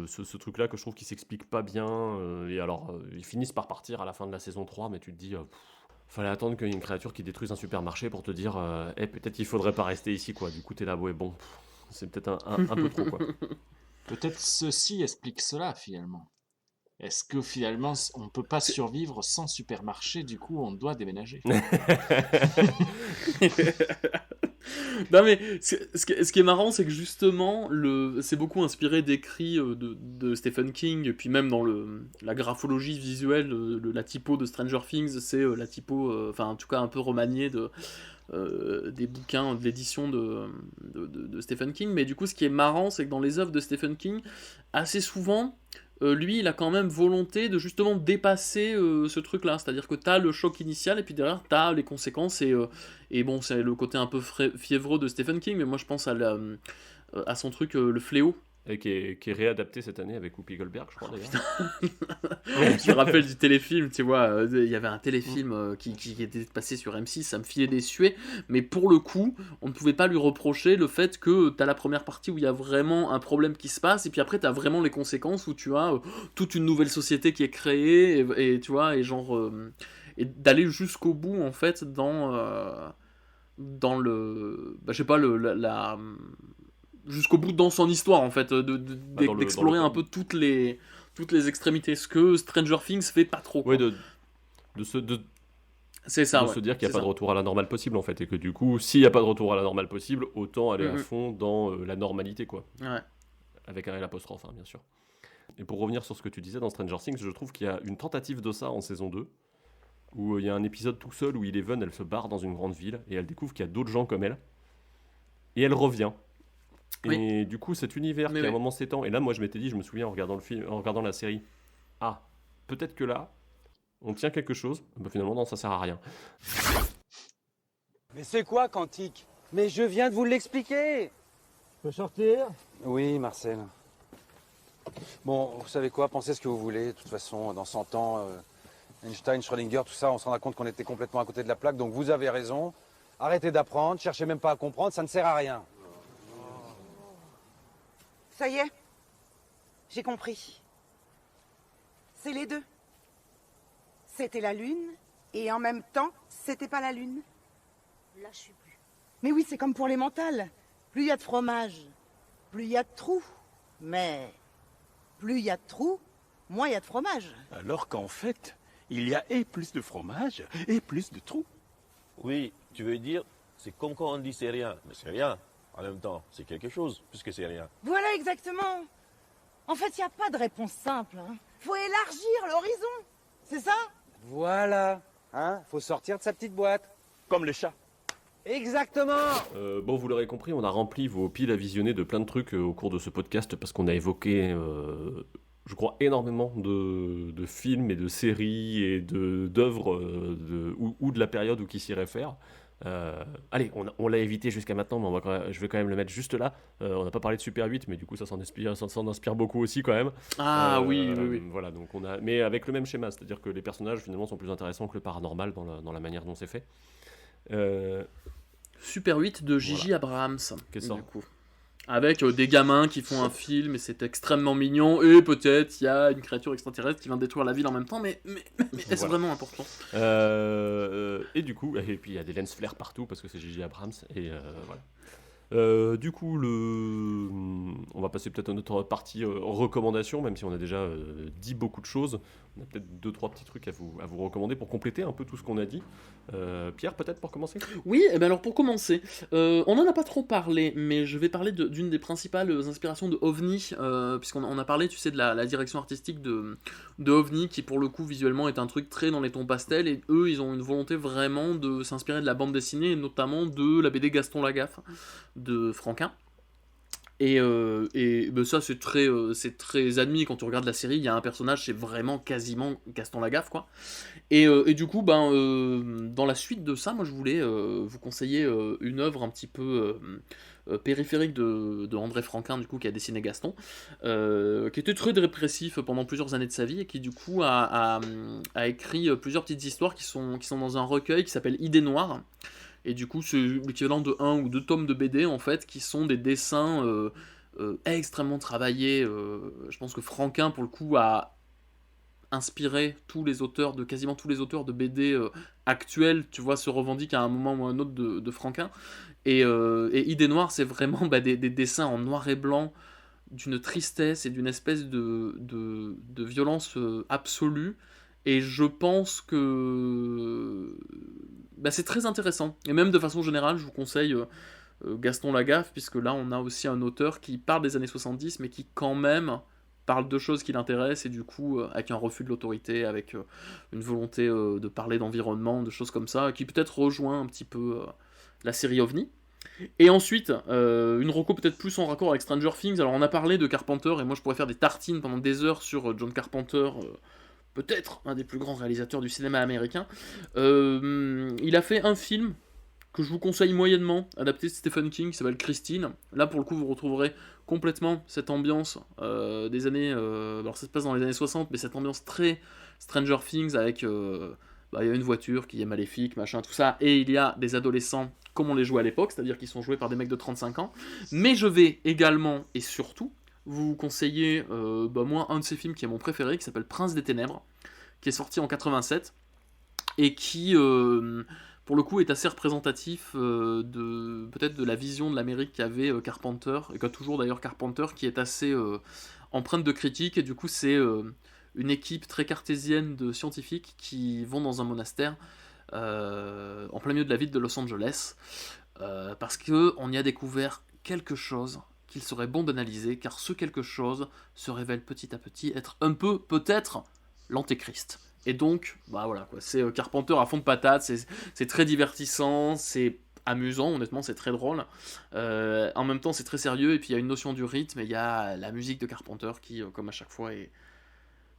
ce truc-là que je trouve qui s'explique pas bien. Et alors, ils finissent par partir à la fin de la saison 3, mais tu te dis... fallait attendre qu'il y ait une créature qui détruise un supermarché pour te dire peut-être qu'il faudrait pas rester ici, quoi. Du coup t'es là, ouais, bon, c'est peut-être un peu trop, quoi. Peut-être ceci explique cela finalement. Est-ce que finalement on peut pas survivre sans supermarché, du coup on doit déménager? Non mais ce qui est marrant, c'est que justement c'est beaucoup inspiré d'écrits de Stephen King, et puis même dans la graphologie visuelle, la typo de Stranger Things, c'est la typo, enfin en tout cas un peu remaniée des bouquins de l'édition de Stephen King. Mais du coup ce qui est marrant, c'est que dans les œuvres de Stephen King, assez souvent lui, il a quand même volonté de justement dépasser ce truc-là. C'est-à-dire que t'as le choc initial et puis derrière t'as les conséquences. Et bon, c'est le côté un peu fiévreux de Stephen King, mais moi je pense à son truc, Le Fléau. Et qui est réadapté cette année avec Whoopi Goldberg, je crois d'ailleurs. Je me rappelle du téléfilm, tu vois, il y avait un téléfilm qui était passé sur M6, ça me filait des suées, mais pour le coup, on ne pouvait pas lui reprocher le fait que t'as la première partie où il y a vraiment un problème qui se passe, et puis après t'as vraiment les conséquences où tu as toute une nouvelle société qui est créée, et tu vois, et genre, et d'aller jusqu'au bout en fait dans le, je sais pas, jusqu'au bout dans son histoire en fait, d'explorer un peu toutes les extrémités, ce que Stranger Things fait pas trop. Oui, c'est ça, de se dire qu'il n'y a pas de retour à la normale possible en fait, et que du coup, s'il n'y a pas de retour à la normale possible, autant aller à fond dans la normalité quoi. Ouais. Avec un L apostrophe, hein, bien sûr. Et pour revenir sur ce que tu disais dans Stranger Things, je trouve qu'il y a une tentative de ça en saison 2, où il y a un épisode tout seul où Eleven, elle se barre dans une grande ville, et elle découvre qu'il y a d'autres gens comme elle, et elle revient. Et du coup, cet univers qui à un moment s'étend, et là, moi, je m'étais dit, je me souviens en regardant la série, peut-être que là, on tient quelque chose. Bah, finalement, non, ça sert à rien. Mais c'est quoi, Quantique? Mais je viens de vous l'expliquer. Je peux sortir? Oui, Marcel. Bon, vous savez quoi, pensez ce que vous voulez. De toute façon, dans 100 ans, Einstein, Schrödinger, tout ça, on se rendra compte qu'on était complètement à côté de la plaque. Donc vous avez raison. Arrêtez d'apprendre, cherchez même pas à comprendre, ça ne sert à rien. Ça y est, j'ai compris. C'est les deux. C'était la Lune, et en même temps, c'était pas la Lune. Là, je suis plus. Mais oui, c'est comme pour les mentales. Plus il y a de fromage, plus il y a de trous. Mais plus il y a de trous, moins il y a de fromage. Alors qu'en fait, il y a et plus de fromage et plus de trous. Oui, tu veux dire, c'est comme quand on dit c'est rien, mais c'est rien. En même temps, c'est quelque chose, puisque c'est rien. Voilà, exactement. En fait, il n'y a pas de réponse simple. Faut élargir l'horizon. C'est ça? Voilà. Faut sortir de sa petite boîte. Comme les chats. Exactement. Bon, vous l'aurez compris, on a rempli vos piles à visionner de plein de trucs au cours de ce podcast, parce qu'on a évoqué, je crois, énormément de films et de séries et d'œuvres ou de la période où qui s'y réfèrent. Allez, on l'a évité jusqu'à maintenant, mais je vais quand même le mettre juste là. On n'a pas parlé de Super 8, mais du coup ça s'en inspire beaucoup aussi quand même. Oui. Voilà, donc mais avec le même schéma, c'est-à-dire que les personnages finalement sont plus intéressants que le paranormal dans la manière dont c'est fait. Super 8 de Gigi Abrams. Qu'est-ce ça ? Du coup. Avec des gamins qui font un film et c'est extrêmement mignon, et peut-être il y a une créature extraterrestre qui vient détruire la ville en même temps, mais est-ce vraiment important? Et du coup, et puis il y a des lens flares partout parce que c'est Gigi Abrams, et voilà. Du coup, on va passer peut-être à notre partie recommandations, même si on a déjà dit beaucoup de choses. On a peut-être 2-3 petits trucs à vous recommander pour compléter un peu tout ce qu'on a dit. Pierre, peut-être pour commencer? Oui, et bien alors pour commencer, on n'en a pas trop parlé, mais je vais parler d'une des principales inspirations de OVNI, puisqu'on a parlé, tu sais, de la direction artistique de OVNI, qui pour le coup visuellement est un truc très dans les tons pastels, et eux ils ont une volonté vraiment de s'inspirer de la bande dessinée, et notamment de la BD Gaston Lagaffe de Franquin. Et ben ça c'est très admis quand tu regardes la série. Il y a un personnage, c'est vraiment quasiment Gaston Lagaffe quoi. Et du coup dans la suite de ça, moi je voulais vous conseiller une œuvre un petit peu périphérique de André Franquin, du coup, qui a dessiné Gaston, qui était très dépressif pendant plusieurs années de sa vie, et qui du coup a écrit plusieurs petites histoires qui sont dans un recueil qui s'appelle Idées Noires. Et du coup, c'est l'équivalent de 1 ou 2 tomes de BD, en fait, qui sont des dessins extrêmement travaillés. Je pense que Franquin, pour le coup, a inspiré quasiment tous les auteurs de BD actuels, tu vois, se revendiquent à un moment ou à un autre de Franquin. Et Idées Noires, c'est vraiment des dessins en noir et blanc, d'une tristesse et d'une espèce de violence absolue. Et je pense que c'est très intéressant. Et même de façon générale, je vous conseille Gaston Lagaffe, puisque là, on a aussi un auteur qui parle des années 70, mais qui quand même parle de choses qui l'intéressent, et du coup, avec un refus de l'autorité, avec une volonté de parler d'environnement, de choses comme ça, qui peut-être rejoint un petit peu la série OVNI. Et ensuite, une reco peut-être plus en raccord avec Stranger Things. Alors on a parlé de Carpenter, et moi je pourrais faire des tartines pendant des heures sur John Carpenter, peut-être un des plus grands réalisateurs du cinéma américain. Il a fait un film que je vous conseille moyennement, adapté de Stephen King, qui s'appelle Christine. Là pour le coup vous retrouverez complètement cette ambiance des années... alors ça se passe dans les années 60, mais cette ambiance très Stranger Things avec... il y a une voiture qui est maléfique, machin, tout ça, et il y a des adolescents comme on les jouait à l'époque, c'est-à-dire qu'ils sont joués par des mecs de 35 ans. Mais je vais également, et surtout, vous conseiller, moi, un de ces films qui est mon préféré, qui s'appelle Prince des Ténèbres, qui est sorti en 87, et qui, pour le coup, est assez représentatif peut-être de la vision de l'Amérique qu'avait Carpenter, et qu'a toujours d'ailleurs Carpenter, qui est assez empreinte de critique, et du coup, c'est... une équipe très cartésienne de scientifiques qui vont dans un monastère en plein milieu de la ville de Los Angeles parce qu'on y a découvert quelque chose qu'il serait bon d'analyser, car ce quelque chose se révèle petit à petit être un peu, peut-être, l'antéchrist. Et donc, voilà, quoi, c'est Carpenter à fond de patate, c'est très divertissant, c'est amusant, honnêtement, c'est très drôle. En même temps, c'est très sérieux, et puis il y a une notion du rythme, et il y a la musique de Carpenter qui, comme à chaque fois, est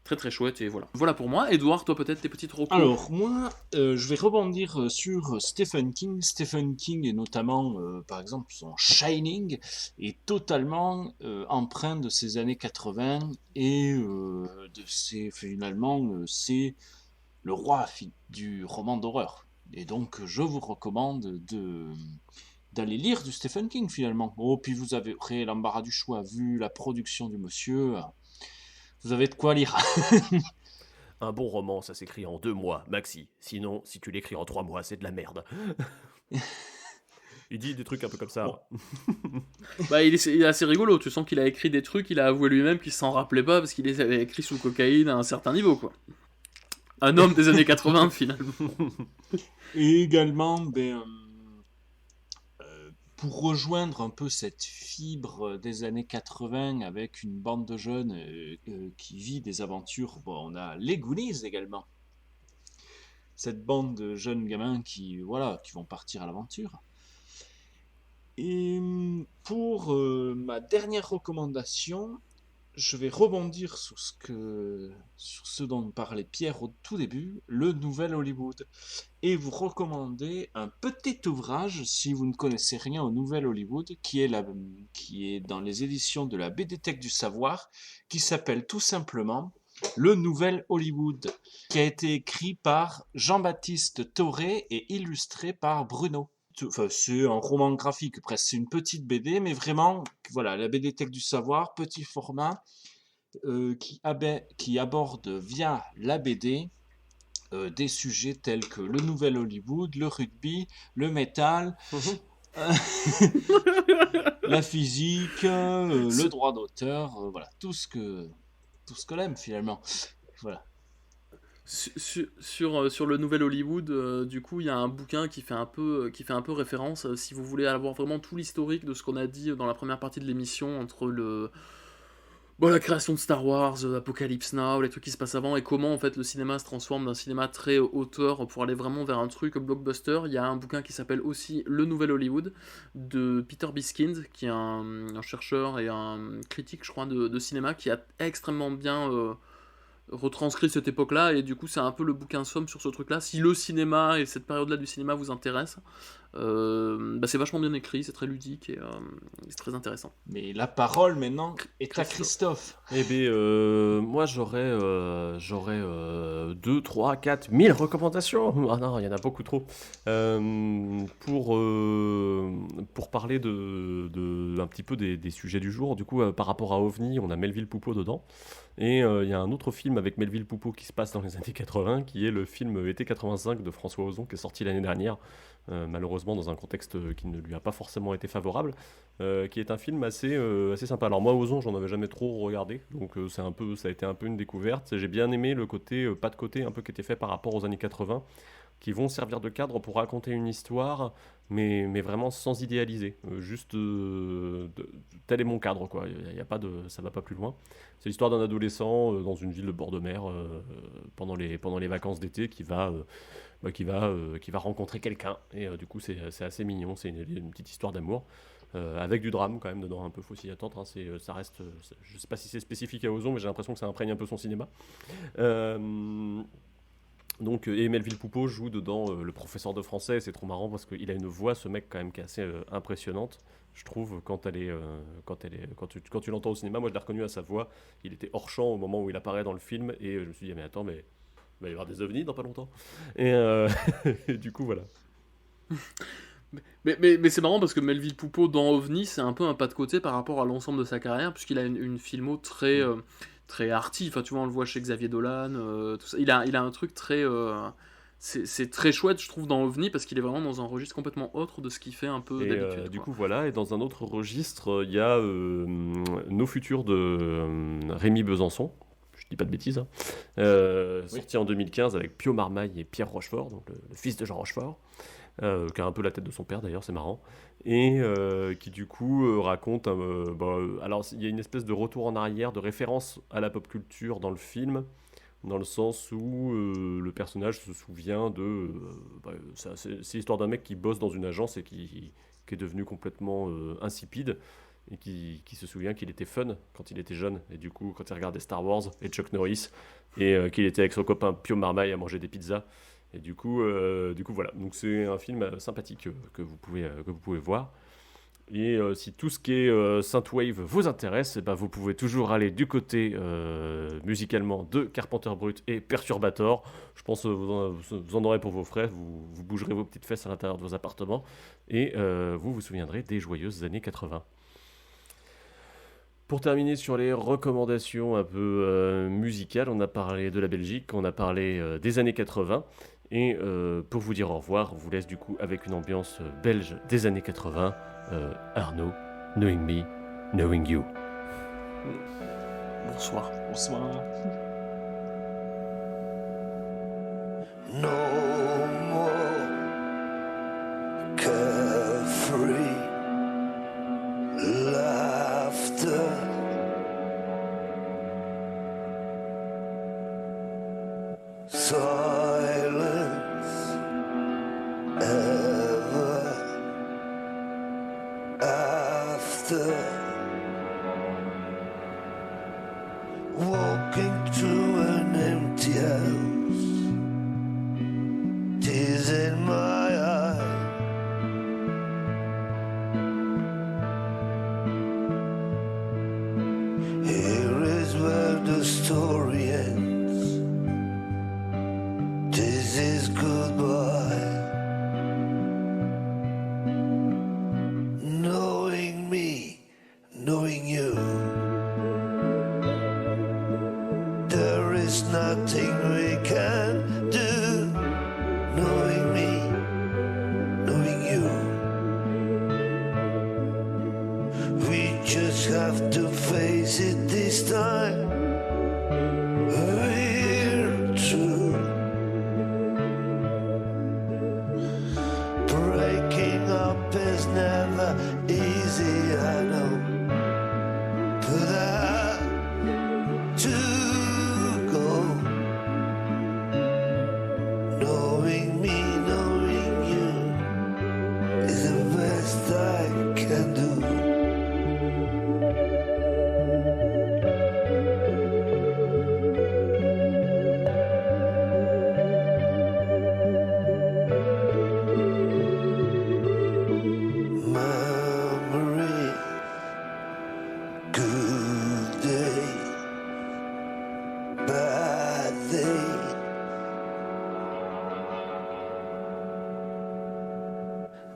très très chouette, et voilà. Voilà pour moi. Edouard, toi peut-être tes petites recours. Alors moi, je vais rebondir sur Stephen King. Stephen King, et notamment, par exemple, son Shining, est totalement empreint de ces années 80, et finalement, c'est le roi du roman d'horreur. Et donc, je vous recommande d'aller lire du Stephen King, finalement. Oh, puis vous avez l'embarras du choix, vu la production du monsieur... Vous avez de quoi lire. Un bon roman, ça s'écrit en 2 mois, maxi. Sinon, si tu l'écris en 3 mois, c'est de la merde. Il dit des trucs un peu comme ça. Il est assez rigolo. Tu sens qu'il a écrit des trucs, il a avoué lui-même qu'il s'en rappelait pas parce qu'il les avait écrits sous cocaïne à un certain niveau, quoi. Un homme des années 80, finalement. Et également, pour rejoindre un peu cette fibre des années 80 avec une bande de jeunes qui vit des aventures, on a les Goonies également. Cette bande de jeunes gamins qui vont partir à l'aventure. Et pour ma dernière recommandation, je vais rebondir sur ce dont parlait Pierre au tout début, le Nouvel Hollywood, et vous recommander un petit ouvrage, si vous ne connaissez rien au Nouvel Hollywood, qui est dans les éditions de la BDthèque du Savoir, qui s'appelle tout simplement Le Nouvel Hollywood, qui a été écrit par Jean-Baptiste Thoré et illustré par Bruno. Enfin, c'est un roman graphique, presque c'est une petite BD, mais vraiment, voilà, la BDthèque du Savoir, petit format, qui aborde via la BD des sujets tels que le Nouvel Hollywood, le rugby, le métal, la physique, le droit d'auteur, voilà, tout ce que l'aime finalement. Voilà. Sur le Nouvel Hollywood, du coup, il y a un bouquin qui fait un peu référence, si vous voulez avoir vraiment tout l'historique de ce qu'on a dit dans la première partie de l'émission, entre la création de Star Wars, Apocalypse Now, les trucs qui se passent avant, et comment en fait le cinéma se transforme d'un cinéma très auteur pour aller vraiment vers un truc blockbuster. Il y a un bouquin qui s'appelle aussi Le Nouvel Hollywood, de Peter Biskind, qui est un chercheur et un critique, je crois, de cinéma, qui a extrêmement bien... retranscrit cette époque-là, et du coup c'est un peu le bouquin somme sur ce truc-là. Si le cinéma et cette période-là du cinéma vous intéresse, c'est vachement bien écrit, c'est très ludique et c'est très intéressant. Mais la parole maintenant est à Christophe. Eh bien, moi j'aurais 2, 3, 4 1000 recommandations. Ah non, il y en a beaucoup trop. Pour parler un petit peu des sujets du jour, du coup par rapport à OVNI, on a Melville Poupeau dedans. Et il y a un autre film avec Melville Poupeau qui se passe dans les années 80, qui est le film Été 85 de François Ozon, qui est sorti l'année dernière, malheureusement dans un contexte qui ne lui a pas forcément été favorable, qui est un film assez sympa. Alors moi, Ozon, j'en avais jamais trop regardé, donc ça a été un peu une découverte. J'ai bien aimé le côté, pas de côté, un peu qui était fait par rapport aux années 80, qui vont servir de cadre pour raconter une histoire, mais vraiment sans idéaliser. Tel est mon cadre, quoi. Y a pas de, ça va pas plus loin. C'est l'histoire d'un adolescent dans une ville de bord de mer pendant les vacances d'été qui va rencontrer quelqu'un. Et du coup, c'est assez mignon. C'est une petite histoire d'amour. Avec du drame quand même dedans, un peu, faut s'y attendre, hein. Ça reste, je sais pas si c'est spécifique à Ozon, mais j'ai l'impression que ça imprègne un peu son cinéma. Donc, et Melville Poupeau joue dedans le professeur de français. C'est trop marrant parce qu'il a une voix, ce mec, quand même, qui est assez impressionnante, je trouve, quand tu l'entends au cinéma. Moi, je l'ai reconnu à sa voix. Il était hors champ au moment où il apparaît dans le film, et je me suis dit, mais attends, mais il va y avoir des ovnis dans pas longtemps. Et du coup, voilà. Mais c'est marrant parce que Melville Poupeau dans OVNI, c'est un peu un pas de côté par rapport à l'ensemble de sa carrière, puisqu'il a une filmo très arty. Enfin, tu vois, on le voit chez Xavier Dolan, tout ça. Il a un truc très... c'est très chouette, je trouve, dans OVNI, parce qu'il est vraiment dans un registre complètement autre de ce qu'il fait un peu d'habitude. Du coup, voilà. Et dans un autre registre, il y a Nos Futurs de Rémi Besançon. Je dis pas de bêtises. Hein. Sorti en 2015 avec Pio Marmaille et Pierre Rochefort, donc le fils de Jean Rochefort. Qui a un peu la tête de son père d'ailleurs, c'est marrant, et qui du coup raconte, alors il y a une espèce de retour en arrière, de référence à la pop culture dans le film, dans le sens où le personnage se souvient de... c'est l'histoire d'un mec qui bosse dans une agence et qui est devenu complètement insipide, et qui se souvient qu'il était fun quand il était jeune, et du coup quand il regardait Star Wars et Chuck Norris, et qu'il était avec son copain Pio Marmaille à manger des pizzas. Et du coup, voilà. Donc c'est un film sympathique que vous pouvez voir. Et si tout ce qui est synthwave vous intéresse, vous pouvez toujours aller du côté musicalement de Carpenter Brut et Perturbator. Je pense que vous en aurez pour vos frais. Vous bougerez vos petites fesses à l'intérieur de vos appartements et vous vous souviendrez des joyeuses années 80. Pour terminer sur les recommandations un peu musicales, on a parlé de la Belgique, on a parlé des années 80. Et pour vous dire au revoir, on vous laisse du coup avec une ambiance belge des années 80. Arnaud, Knowing Me, Knowing You. Bonsoir. Bonsoir. No more carefree laughter. Silence ever after. Walking through an empty house, tears in my eyes. Here is where the story ends. This is goodbye. Knowing me, knowing you. There is nothing we can do. Knowing me, knowing you. We just have to face it this time. We're true. Breaking up is never easy, I know. But I to go. Knowing me, knowing you is the best I can do. Memory, good day, bad day.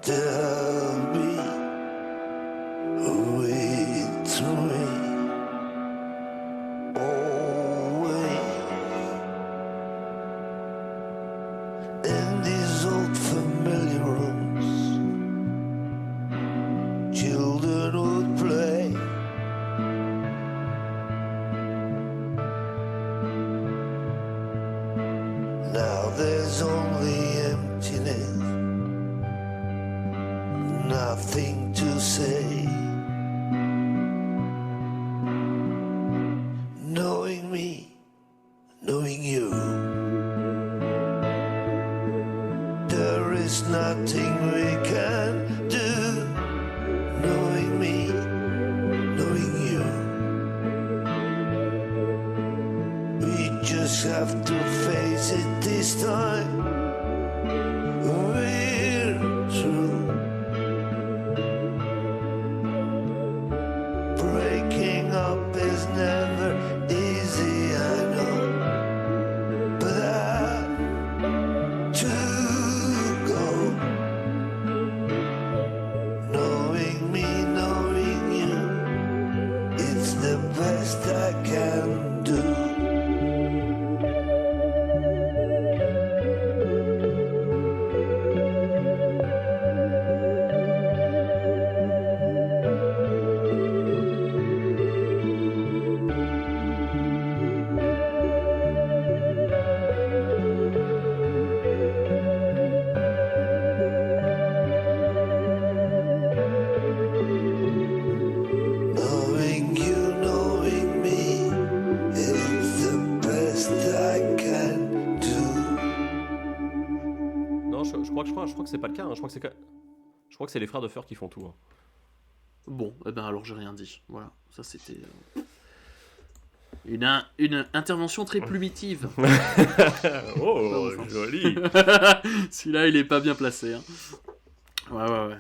Tell me with me always in these old familiar rooms. Children would play. Now there's only empty knowing me, knowing you. There is nothing we can do, knowing me, knowing you. We just have to face it this time. We're true. Breaking up is never easy, I know. But I to go. Knowing me, knowing you, it's the best I can do. Knowing you, knowing me, it's the best I can do. Non, je crois que c'est pas le cas. Hein. Je crois que c'est les frères de Feur qui font tout. Hein. Bon, eh ben alors j'ai rien dit. Voilà, ça c'était une intervention très plumitive. Oh, joli. Celui-là, il est pas bien placé. Hein. Ouais.